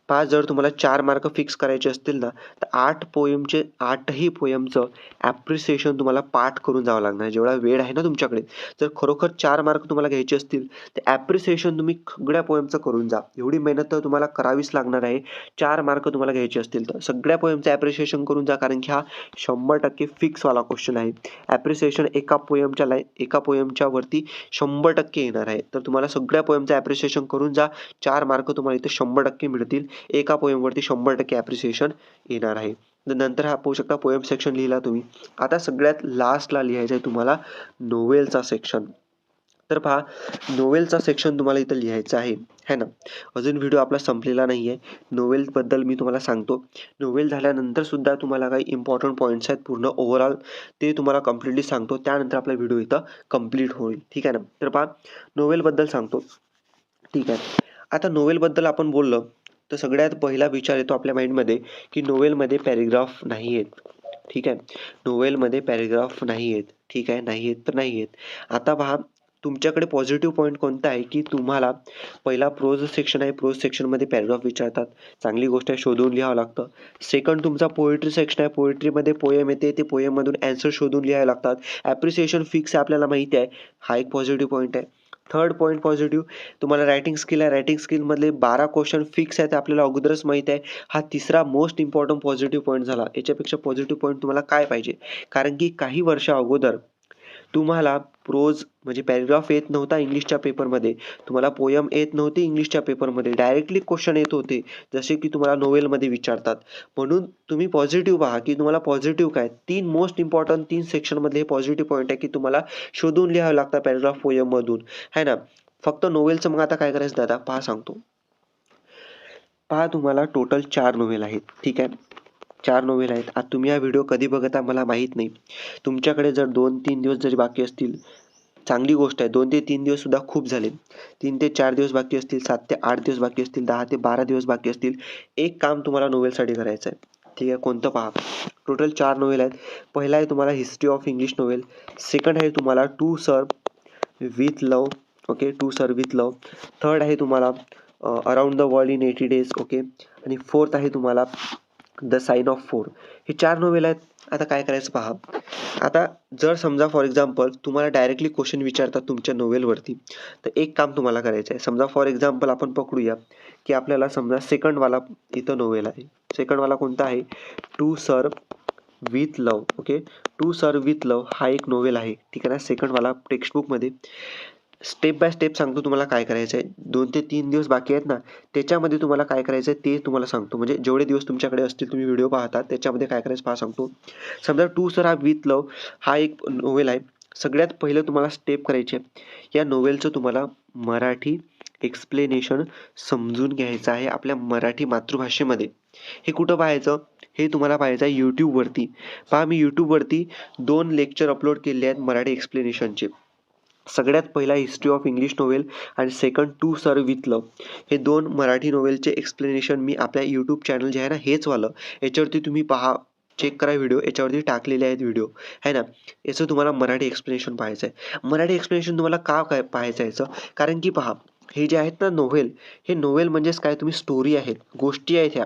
A: पहा जर तुम्हाला 4 मार्क फिक्स करायचे असतील ना, तर 8 पोएमचे 8ही पोएमचं ॲप्रिसिएशन तुम्हाला पाठ करून जावं लागणार. जेवढा वेळ आहे ना तुमच्याकडे, जर खरोखर 4 मार्क तुम्हाला घ्यायचे असतील, तर ॲप्रिसिएशन तुम्ही सगळ्या पोएमचं करून जा. एवढी मेहनत तर तुम्हाला करावीच लागणार आहे. 4 मार्क तुम्हाला घ्यायचे असतील तर. सगळ्या पोएमचं ॲप्रिसिएशन करून जा, कारण की हा 100% फिक्सवाला क्वेश्चन आहे. ॲप्रिसिएशन एका पोएमच्या वरती 100% येणार आहे. तर तुम्हाला सगळ्या पोएमचं ॲप्रिसिएशन करून जा. 4 मार्क तुम्हाला इथे 100% मिळतील. एका पोएमवरती 100% ॲप्रिसिएशन येणार आहे. नंतर हा पाहू शकता पोएम सेक्शन लिहिला तुम्ही. आता सगळ्यात लास्टला लिहायचं आहे तुम्हाला नोवेलचा सेक्शन. तर पहा नोवेलचा सेक्शन तुम्हाला इथं लिहायचं आहे ना. अजून व्हिडिओ आपला संपलेला नाही आहे. नोवेलबद्दल मी तुम्हाला सांगतो. नोवेल झाल्यानंतर सुद्धा तुम्हाला काही इम्पॉर्टंट पॉईंट्स आहेत पूर्ण ओव्हरऑल, ते तुम्हाला कंप्लीटली सांगतो. त्यानंतर आपला व्हिडिओ इथं कंप्लीट होईल. ठीक आहे ना. तर पहा नोवेलबद्दल सांगतो. ठीक आहे. आता नोवेलबद्दल आपण बोललो तर सगळ्यात पहिला विचार येतो आपल्या माइंडमध्ये की नोवेलमध्ये पॅरेग्राफ नाही आहेत. ठीक आहे. नोवेलमध्ये पॅरेग्राफ नाही आहेत. ठीक आहे. नाही आहेत तर नाही आहेत. आता पहा तुमच्याकडे पॉझिटिव्ह पॉईंट कोणता आहे की तुम्हाला पहिला प्रोज सेक्शन आहे. प्रोज सेक्शनमध्ये पॅरेग्राफ विचारतात. चांगली गोष्ट आहे, शोधून लिहावं लागतं. सेकंड तुमचा पोएट्री सेक्शन आहे. पोएट्रीमध्ये पोएम येते, ते पोएममधून ॲन्सर शोधून लिहावे लागतात. ॲप्रिसिएशन फिक्स आहे आपल्याला माहिती आहे. हा एक पॉझिटिव्ह पॉईंट आहे. थर्ड पॉईंट पॉझिटिव्ह तुम्हाला रायटिंग स्किल आहे. रायटिंग स्किलमधले 12 क्वेश्चन फिक्स आहेत आपल्याला अगोदरच माहीत आहे. हा तिसरा मोस्ट इम्पॉर्टंट पॉझिटिव्ह पॉईंट झाला. याच्यापेक्षा पॉझिटिव्ह पॉईंट तुम्हाला काय पाहिजे? कारण की काही वर्षा अगोदर तुम्हाला प्रोज म्हणजे पॅरेग्राफ येत नव्हता इंग्लिशच्या पेपरमध्ये. तुम्हाला पोयम येत नव्हती इंग्लिशच्या पेपरमध्ये. डायरेक्टली क्वेश्चन येत होते, जसे की तुम्हाला नोवेलमध्ये विचारतात. म्हणून तुम्ही पॉझिटिव्ह पहा की तुम्हाला पॉझिटिव्ह काय, 3 मोस्ट इम्पॉर्टंट 3 सेक्शनमधले हे पॉझिटिव्ह पॉईंट आहे की तुम्हाला शोधून लिहावं लागतं पॅरेग्राफ पोयममधून, है ना. फक्त नोवेलचं मग आता काय करायचं दादा पहा सांगतो. पहा तुम्हाला टोटल 4 नोवेल आहेत. ठीक आहे. 4 नोवेल आहेत. आता तुम्ही हा व्हिडिओ कधी बघता मला माहीत नाही. तुमच्याकडे जर 2-3 दिवस जरी बाकी असतील, चांगली गोष्ट आहे. 2 ते 3 दिवस सुद्धा खूप झाले. 3 ते 4 दिवस बाकी असतील, 7 ते 8 दिवस बाकी असतील, 10 ते 12 दिवस बाकी असतील. एक काम तुम्हाला नोवेलसाठी करायचं आहे. ठीक आहे. कोणतं पहा. टोटल 4 नोवेल आहेत. पहिला आहे तुम्हाला history of English novel. Second आहे तुम्हाला to sir with love. Okay. To sir with love. Third आहे तुम्हाला around the world in 80 days. Okay. आणि फोर्थ आहे तुम्हाला द साइन ऑफ 4. हे 4 नोवेल आहेत. आता काय करायचं पहा. आता जर समजा फॉर एक्झाम्पल तुम्हाला डायरेक्टली क्वेश्चन विचारतात तुमच्या नोवेलवरती, तर एक काम तुम्हाला करायचं आहे. समजा फॉर एक्झाम्पल आपण पकडूया की आपल्याला समजा सेकंडवाला इथं नोवेल आहे. सेकंडवाला कोणता आहे? To sir with love. Okay. To sir with love हा एक नोवेल आहे. ठीक आहे ना. सेकंडवाला टेक्स्टबुकमध्ये स्टेप बाय स्टेप सांगतो तुम्हाला काय करायचं आहे. 2 ते 3 दिवस बाकी आहेत ना, त्याच्यामध्ये तुम्हाला काय करायचं आहे ते तुम्हाला सांगतो. म्हणजे जेवढे दिवस तुमच्याकडे असतील तुम्ही व्हिडिओ पाहता त्याच्यामध्ये काय करायचं पहा सांगतो. समजा टू सर हा विथ लव्ह हा एक नोवेल आहे. सगळ्यात पहिलं तुम्हाला स्टेप करायची आहे. या नोवेलचं तुम्हाला मराठी एक्सप्लेनेशन समजून घ्यायचं आहे आपल्या मराठी मातृभाषेमध्ये. हे कुठं पाहायचं? हे तुम्हाला पाहायचं आहे यूट्यूबवरती. पहा मी यूट्यूबवरती 2 लेक्चर अपलोड केले आहेत मराठी एक्सप्लेनेशनचे. सगळ्यात पहिला हिस्ट्री ऑफ इंग्लिश नोवेल आणि second to sir with love. हे 2 मराठी नोवेलचे एक्सप्लेनेशन मी आपल्या यूट्यूब चॅनल जे आहे ना हेच वालं, याच्यावरती तुम्ही पहा, चेक करा व्हिडिओ. याच्यावरती टाकलेले आहेत व्हिडिओ, है ना. याचं तुम्हाला मराठी एक्सप्लेनेशन पाहायचं आहे. मराठी एक्सप्लेनेशन तुम्हाला का काय पाहायचं आहे याचं? कारण की पहा हे जे आहेत ना नोव्हेल, हे नोव्हेल म्हणजेच काय, तुम्ही स्टोरी आहेत, गोष्टी आहेत ह्या.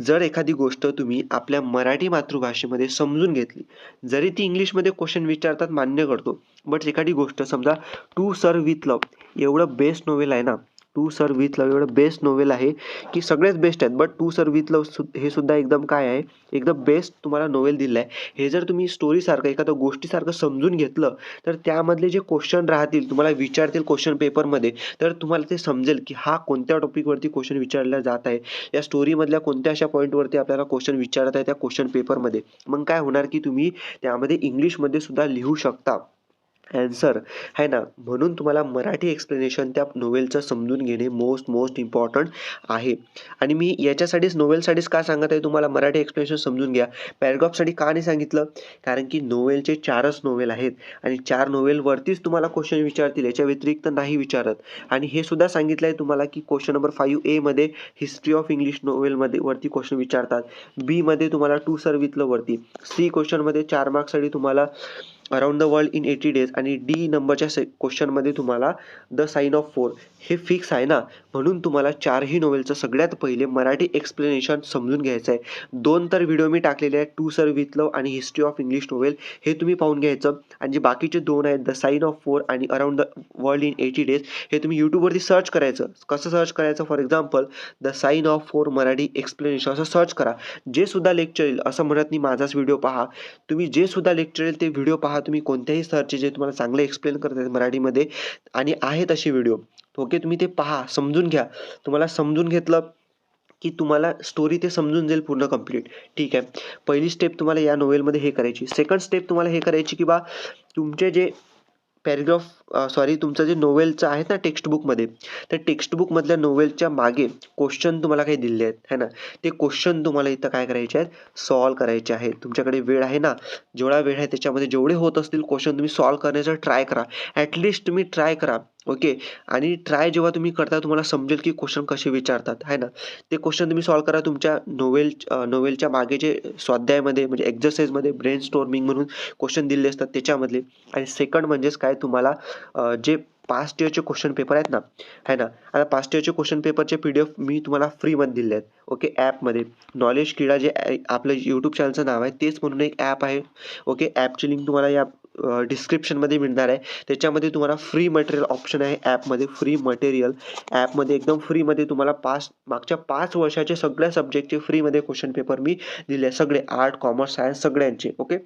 A: जर एखादी गोष्ट तुम्ही आपल्या मराठी मातृभाषेमध्ये समजून घेतली, जरी ती इंग्लिशमध्ये क्वेश्चन विचारतात मान्य करतो, बट एखादी गोष्ट समजा टू सर विथ लव्ह एवढं बेस्ट नोव्हेल आहे ना, टू सर विथ लव्ह एवढं बेस्ट नोव्हेल आहे की सगळेच बेस्ट आहेत, but to sir with love हे सुद्धा एकदम काय आहे, एकदम बेस्ट तुम्हाला नोव्हेल दिलं आहे. हे जर तुम्ही स्टोरीसारखं एखाद्या गोष्टीसारखं समजून घेतलं तर त्यामधले जे क्वेश्चन राहतील तुम्हाला विचारतील क्वेश्चन पेपरमध्ये, तर तुम्हाला ते समजेल की हा कोणत्या टॉपिकवरती क्वेश्चन विचारला जात आहे, या स्टोरीमधल्या कोणत्या अशा पॉईंटवरती आपल्याला क्वेश्चन विचारत आहे त्या क्वेश्चन पेपरमध्ये. मग काय होणार की तुम्ही त्यामध्ये इंग्लिशमध्ये सुद्धा लिहू शकता ॲन्सर, है ना. म्हणून तुम्हाला मराठी एक्सप्लेनेशन त्या नोवेलचं समजून घेणे मोस्ट इम्पॉर्टंट आहे. आणि मी याच्यासाठीच नोवेलसाठीच का सांगत आहे तुम्हाला मराठी एक्सप्लेनेशन समजून घ्या. पॅरेग्राफसाठी का नाही सांगितलं? कारण की नोवेलचे 4च नोवेल आहेत आणि 4 नोवेलवरतीच तुम्हाला क्वेश्चन विचारतील, याच्या व्यतिरिक्त नाही विचारत. आणि हे सुद्धा सांगितलं आहे तुम्हाला की क्वेश्चन नंबर 5A मध्ये हिस्ट्री ऑफ इंग्लिश नोवेलमध्ये वरती क्वेश्चन विचारतात. B मध्ये तुम्हाला टू सर विथ लव्ह वरती. C क्वेश्चनमध्ये 4 मार्क्ससाठी तुम्हाला around the world in 80 days आणि डी नंबरच्या क्वेश्चनमध्ये तुम्हाला द साइन ऑफ 4 हे फिक्स आहे ना, म्हणून तुम्हाला चारही नोवेलचं सगळ्यात पहिले मराठी एक्सप्लेनेशन समजून घ्यायचं आहे. 2 तर व्हिडिओ मी टाकलेले आहेत, टू सर विथ लव्ह आणि हिस्ट्री ऑफ इंग्लिश नोवेल, हे तुम्ही पाहून घ्यायचं. आणि जे बाकीचे 2 आहेत, द साइन ऑफ 4 आणि around the world in 80 days, हे तुम्ही यूट्यूबवरती सर्च करायचं. कसं सर्च करायचं? For example the sign of 4 Marathi explanation असं सर्च करा. जे सुद्धा लेक्चर येईल, असं म्हणत नाही माझाच व्हिडिओ पहा, तुम्ही जे सुद्धा लेक्चर येईल ते व्हिडिओ पहा. तुम्ही कोणत्याही सरचे जे तुम्हाला चांगले एक्सप्लेन करतात मराठीमध्ये आणि आहेत असे व्हिडिओ, ओके, तुम्ही ते पहा, समजून घ्या. तुम्हाला समजून घेतलं की तुम्हाला स्टोरी ते समजून जाईल पूर्ण कंप्लीट. ठीक आहे. पहिली स्टेप तुम्हाला या नोवेलमध्ये हे करायची. सेकंड स्टेप तुम्हाला हे करायची की बा तुमचे जे तुमचं जे नोवेलचं आहे ना टेक्स्टबुकमध्ये, त्या टेक्स्टबुकमधल्या नोवेलच्या मागे क्वेश्चन तुम्हाला काही दिले आहेत है ना, ते क्वेश्चन तुम्हाला इथं काय करायचे आहेत? सॉल्व्ह करायचे आहेत. तुमच्याकडे वेळ आहे ना, जेवढा वेळ आहे त्याच्यामध्ये जेवढे होत असतील क्वेश्चन तुम्ही सॉल्व्ह करण्याचा ट्राय करा. ॲटलिस्ट तुम्ही ट्राय करा. ओके. आणि ट्राय जेव्हा तुम्ही करता तुम्हाला समजेल की क्वेश्चन कसे विचारतात आहे ना. ते क्वेश्चन तुम्ही सॉल्व्ह करा. तुमच्या नोवेलच्या मागे जे स्वाध्यायामध्ये म्हणजे एक्झरसाइजमध्ये ब्रेन स्टॉर्मिंग म्हणून क्वेश्चन दिलेले असतात त्याच्यामधले. आणि सेकंड म्हणजेच काय, तुम्हाला जे पास्ट इयरचे क्वेश्चन पेपर आहेत ना, आहे ना, आता पास्ट इयरचे क्वेश्चन पेपरचे PDF मी तुम्हाला फ्रीमध्ये दिले आहेत. ओके. ॲपमध्ये नॉलेज क्रीडा जे आपलं यूट्यूब चॅनलचं नाव आहे तेच म्हणून एक ॲप आहे. ओके. ॲपची लिंक तुम्हाला या डिस्क्रिप्शनमध्ये मिळणार आहे. त्याच्यामध्ये तुम्हाला फ्री मटेरियल ऑप्शन आहे ॲपमध्ये. फ्री मटेरियल ॲपमध्ये एकदम फ्रीमध्ये तुम्हाला मागच्या 5 वर्षाचे सगळ्या सब्जेक्टचे फ्रीमध्ये क्वेश्चन पेपर मी दिले आहे. सगळे आर्ट, कॉमर्स, सायन्स सगळ्यांचे. ओके.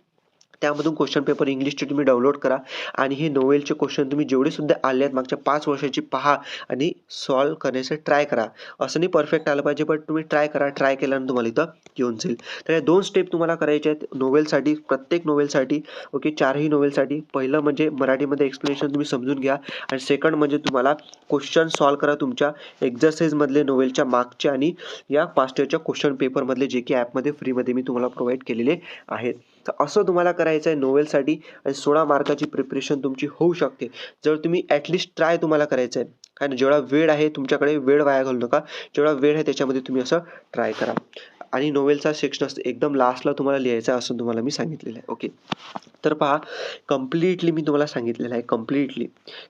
A: त्यामधून क्वेश्चन पेपर इंग्लिशचे तुम्ही डाउनलोड करा आणि हे नोवेलचे क्वेश्चन तुम्ही जेवढे सुद्धा आले आहेत मागच्या 5 वर्षाची पहा आणि सॉल्व्ह करण्याचा ट्राय करा. असं नाही परफेक्ट आलं पाहिजे, बट तुम्ही ट्राय करा. ट्राय केल्यानंतर तुम्हाला इथं येऊन जाईल. तर या 2 स्टेप तुम्हाला करायच्या आहेत नोवेलसाठी, प्रत्येक नोवेलसाठी. ओके. चारही नोवेलसाठी. पहिलं म्हणजे मराठीमध्ये एक्सप्लेनेशन तुम्ही समजून घ्या आणि सेकंड म्हणजे तुम्हाला क्वेश्चन सॉल्व्ह करा तुमच्या एक्झरसाइजमधले नोवेलच्या मागचे आणि या पास्ट इयरच्या क्वेश्चन पेपरमधले जे की ॲपमध्ये फ्रीमध्ये मी तुम्हाला प्रोव्हाइड केलेले आहेत. तर असं तुम्हाला करायचं आहे नोवेलसाठी आणि 16 मार्काची प्रिपरेशन तुमची होऊ शकते जर तुम्ही ॲटलिस्ट ट्राय तुम्हाला करायचं आहे. कारण जेवढा वेळ आहे तुमच्याकडे, वेळ वाया घालू नका. जेवढा वेळ आहे त्याच्यामध्ये तुम्ही असं ट्राय करा. आणि नोवेलचा सेक्शन असतं एकदम लास्टला तुम्हाला लिहायचं आहे असं तुम्हाला मी सांगितलेलं आहे. ओके. तर पहा, कम्प्लिटली मी तुम्हाला सांगितलेलं आहे.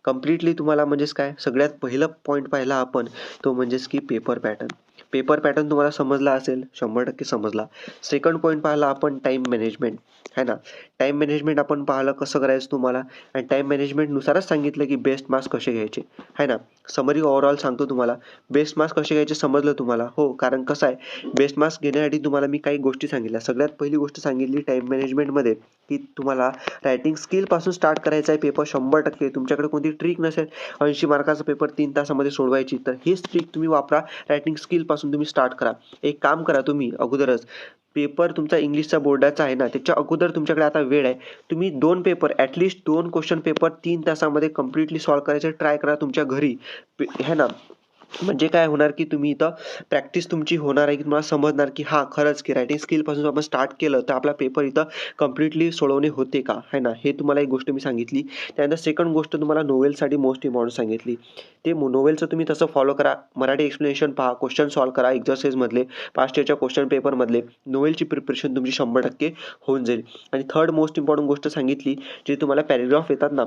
A: कम्प्लिटली तुम्हाला म्हणजेच काय, सगळ्यात पहिलं पॉईंट पाहिला आपण तो म्हणजेच की पेपर पॅटर्न. पेपर पॅटर्न तुम्हाला समजला असेल, 100% समजला. सेकंड पॉईंट पाहिला आपण टाईम मॅनेजमेंट, है ना. टाईम मॅनेजमेंट आपण पाहिलं कसं करायचं तुम्हाला, आणि टाईम मॅनेजमेंटनुसारच सांगितलं की बेस्ट मार्क्स कसे घ्यायचे, है ना. समरी ओव्हरऑल सांगतो तुम्हाला. बेस्ट मार्क्स कसे घ्यायचे समजलं तुम्हाला? हो. कारण कसं आहे, बेस्ट मार्क्स घेण्यासाठी तुम्हाला मी काही गोष्टी सांगितल्या. सगळ्यात पहिली गोष्ट सांगितली टाईम मॅनेजमेंटमध्ये की तुम्हाला रायटिंग स्किलपासून स्टार्ट करायचा आहे पेपर 100%. तुमच्याकडे कोणती ट्रिक नसेल 80 मार्काचा पेपर 3 तासामध्ये सोडवायची, तर हीच ट्रिक तुम्ही वापरा. रायटिंग स्किलपासून तुम्ही स्टार्ट करा. एक काम करा, तुम्ही अगोदरच पेपर तुमचा इंग्लिशचा बोर्डाचा आहे ना, त्याच्या अगोदर तुमच्याकडे आता वेळ आहे. तुम्ही 2 पेपर ॲटलिस्ट 2 क्वेश्चन पेपर 3 तासामध्ये कंप्लिटली सॉल्व्ह करायचे ट्राय करा तुमच्या घरी, है ना. म्हणजे काय होणार की तुम्ही इथं प्रॅक्टिस तुमची होणार आहे की तुम्हाला समजणार की हां, खरंच की रायटिंग स्किलपासून आपण स्टार्ट केलं तर आपला पेपर इथं कंप्लिटली सोडवणे होते का, है ना. हे तुम्हाला एक गोष्ट मी सांगितली. त्यानंतर सेकंड गोष्ट तुम्हाला नोवेलसाठी मोस्ट इम्पॉर्टंट सांगितली. ते नोवेलचं तुम्ही तसं फॉलो करा. मराठी एक्सप्लेनेशन पहा, क्वेश्चन सॉल्व्ह करा एक्झरसाइजमधले, पास्ट इयरच्या क्वेश्चन पेपरमधले. नोवेलची प्रिपरेशन तुमची 100% होऊन जाईल. आणि थर्ड मोस्ट इम्पॉर्टंट गोष्ट सांगितली, जे तुम्हाला पॅरेग्राफ येतात ना,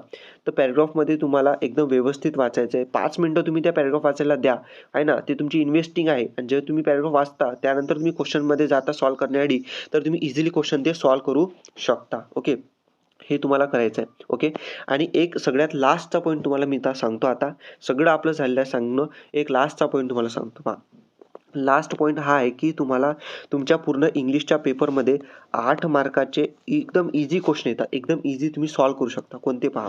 A: तर पॅरेग्राफमध्ये तुम्हाला एकदम व्यवस्थित वाचायचं आहे. 5 मिनिटं तुम्ही त्या पॅरेग्राफ वाचायला द्या, आहे ना. ते तुमची इन्व्हेस्टिंग आहे. आणि जेव्हा तुम्ही पॅरेग्राफ वाचता त्यानंतर तुम्ही क्वेश्चनमध्ये जाता सॉल्व्ह करण्याआधी, तर तुम्ही इझिली क्वेश्चन ते सॉल्व्ह करू शकता. ओके. हे तुम्हाला करायचं आहे. ओके. आणि एक सगळ्यात लास्टचा पॉईंट तुम्हाला मी आता सांगतो. आता सगळं आपलं झालेलं आहे सांगणं, एक लास्टचा पॉईंट तुम्हाला सांगतो. पहा, लास्ट पॉईंट हा आहे की तुम्हाला तुमच्या पूर्ण इंग्लिशच्या पेपरमध्ये 8 मार्काचे एकदम इझी क्वेश्चन येतात. एकदम इझी तुम्ही सॉल्व्ह करू शकता. कोणते पहा,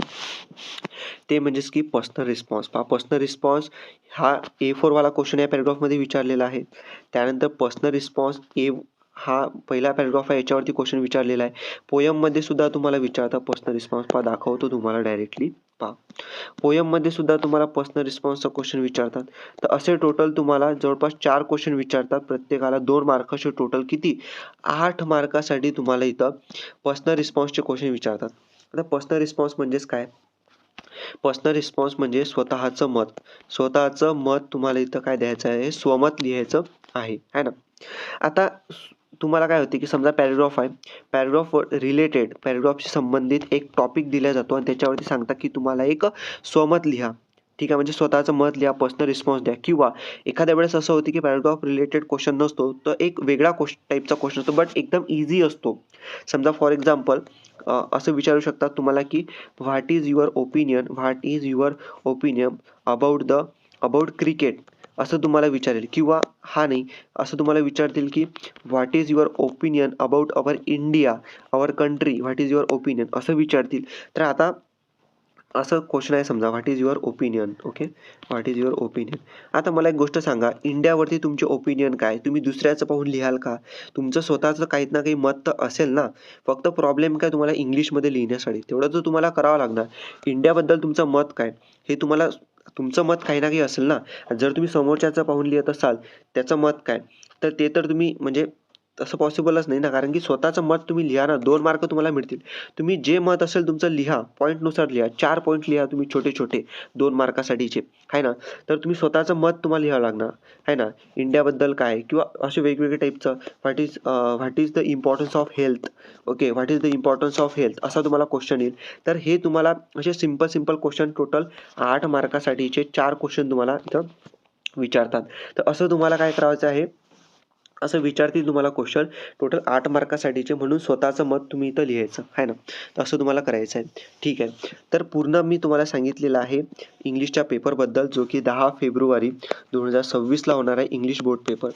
A: ते म्हणजेच की पर्सनल रिस्पॉन्स. पहा, पर्सनल रिस्पॉन्स हा A4 वाला क्वेश्चन या पॅरेग्राफमध्ये विचारलेला आहे. त्यानंतर पर्सनल रिस्पॉन्स हा पहिला पॅरेग्राफ आहे, याच्यावरती क्वेश्चन विचारलेला आहे. पोयममध्ये सुद्धा तुम्हाला विचारता पर्सनल रिस्पॉन्स. पहा, दाखवतो तुम्हाला डायरेक्टली. पहा, पोयममध्ये सुद्धा तुम्हाला पर्सनल रिस्पॉन्सचा क्वेश्चन विचारतात. तर असे टोटल तुम्हाला जवळपास 4 क्वेश्चन विचारतात. प्रत्येकाला 2 मार्काचे टोटल किती, 8 मार्कासाठी तुम्हाला इथं पर्सनल रिस्पॉन्सचे क्वेश्चन विचारतात. आता पर्सनल रिस्पॉन्स म्हणजेच काय, पर्सनल रिस्पॉन्स म्हणजे स्वतःचं मत तुम्हाला इथं काय द्यायचं आहे, स्वमत लिहायचं आहे, है ना. आता तुम्हाला काय होते की समजा पॅराग्राफ आहे, पॅराग्राफशी संबंधित एक टॉपिक दिला जातो आणि त्याच्यावरती सांगतात की तुम्हाला एक स्वमत लिहा. ठीक आहे, म्हणजे स्वतःचं मत लिहा, पर्सनल रिस्पॉन्स द्या. किंवा एखाद्या वेळेस असं होतं की पॅराग्राफ रिलेटेड क्वेश्चन नसतो, तर एक वेगळा टाईपचा क्वेश्चन असतो, बट एकदम इझी असतो. समजा फॉर एक्झाम्पल असं विचारू शकतात तुम्हाला की what is your opinion about cricket, असं तुम्हाला विचारेल. किंवा हा नाही, असं तुम्हाला विचारतील की what is your opinion about our India, our country, what is your opinion असं विचारतील. तर आता असं क्वेश्चन आहे समजा, what is your opinion. Okay, what is your opinion. आता मला एक गोष्ट सांगा, इंडियावरती तुमचे ओपिनियन काय? तुम्ही दुसऱ्याचं पाहून लिहाल का? तुमचं स्वतःचं काही ना काही मत तर असेल ना. फक्त प्रॉब्लेम काय, तुम्हाला इंग्लिशमध्ये लिहिण्यासाठी तेवढं तर तुम्हाला करावं लागणार. इंडियाबद्दल तुमचं मत काय हे तुम्हाला, तुमचं मत काही ना काही असेल ना. जर तुम्ही समोरच्याचं पाहून लिहित असाल त्याचं मत काय, तर ते तर तुम्ही म्हणजे तसं पॉसिबलच नाही ना. कारण की स्वतःचं मत तुम्ही लिहा ना, 2 मार्क तुम्हाला मिळतील. तुम्ही जे मत असेल तुमचं लिहा, पॉईंटनुसार लिहा. 4 पॉईंट लिहा तुम्ही छोटे-छोटे 2 मार्कासाठीचे, आहे ना. तर तुम्ही स्वतःचं मत तुम्हाला लिहावं लागणार, आहे ना. इंडियाबद्दल काय किंवा असे वेगवेगळे टाईपचं what is the importance of health. Okay, what is the importance of health असा तुम्हाला क्वेश्चन येईल. तर हे तुम्हाला असे सिंपल क्वेश्चन टोटल 8 मार्कासाठीचे 4 क्वेश्चन तुम्हाला इथं विचारतात. तर असं तुम्हाला काय करायचं आहे, असं विचारतील तुम्हाला क्वेश्चन टोटल 8 मार्कासाठीचे, म्हणून स्वतःचं मत तुम्ही इथं लिहायचं आहे ना. तर असं तुम्हाला करायचं आहे. ठीक आहे. तर पूर्ण मी तुम्हाला सांगितलेलं आहे इंग्लिशच्या पेपरबद्दल, जो की 10 फेब्रुवारी 2026 होणार आहे इंग्लिश बोर्ड पेपर.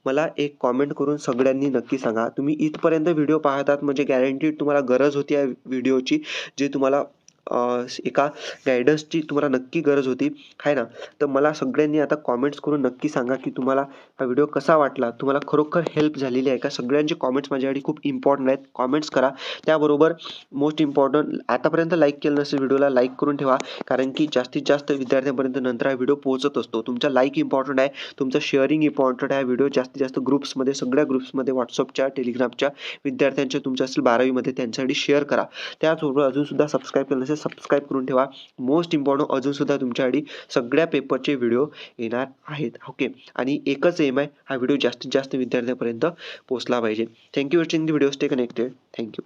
A: मला एक कॉमेंट करून सगळ्यांनी नक्की सांगा, तुम्ही इथपर्यंत व्हिडिओ पाहतात म्हणजे गॅरंटीड तुम्हाला गरज होती या व्हिडिओची, जे तुम्हाला एका गाईडन्सची तुम्हाला नक्की गरज होती, आहे ना. तर मला सगळ्यांनी आता कॉमेंट्स करून नक्की सांगा की तुम्हाला हा व्हिडिओ कसा वाटला, तुम्हाला खरोखर हेल्प झालेली आहे का. सगळ्यांचे कॉमेंट्स माझ्यासाठी खूप इम्पॉर्टंट आहेत. कॉमेंट्स करा. त्याबरोबर मोस्ट इम्पॉर्टंट, आतापर्यंत लाईक केलं नसेल व्हिडिओला लाईक करून ठेवा, कारण की जास्तीत जास्त विद्यार्थ्यांपर्यंत नंतर हा व्हिडिओ पोहोचत असतो. तुमचा लाईक इम्पॉर्टंट आहे, तुमचं शेअरिंग इम्पॉर्टंट आहे. व्हिडिओ जास्तीत जास्त ग्रुप्समध्ये, सगळ्या ग्रुप्समध्ये, व्हॉट्सअपच्या, टेलिग्रामच्या विद्यार्थ्यांच्या तुमच्या असेल 12वीमध्ये त्यांच्यासाठी शेअर करा. त्याचबरोबर अजूनसुद्धा सबस्क्राईब केलं नसेल सबस्क्राईब करून ठेवा. मोस्ट इम्पॉर्टंट अजूनसुद्धा तुमच्यासाठी सगळ्या पेपरचे व्हिडिओ येणार आहेत. ओके, आणि एकच एम आहे, हा व्हिडिओ जास्तीत जास्त विद्यार्थ्यांपर्यंत पोहोचला पाहिजे. Thank you watching the video. Stay connected. Thank you.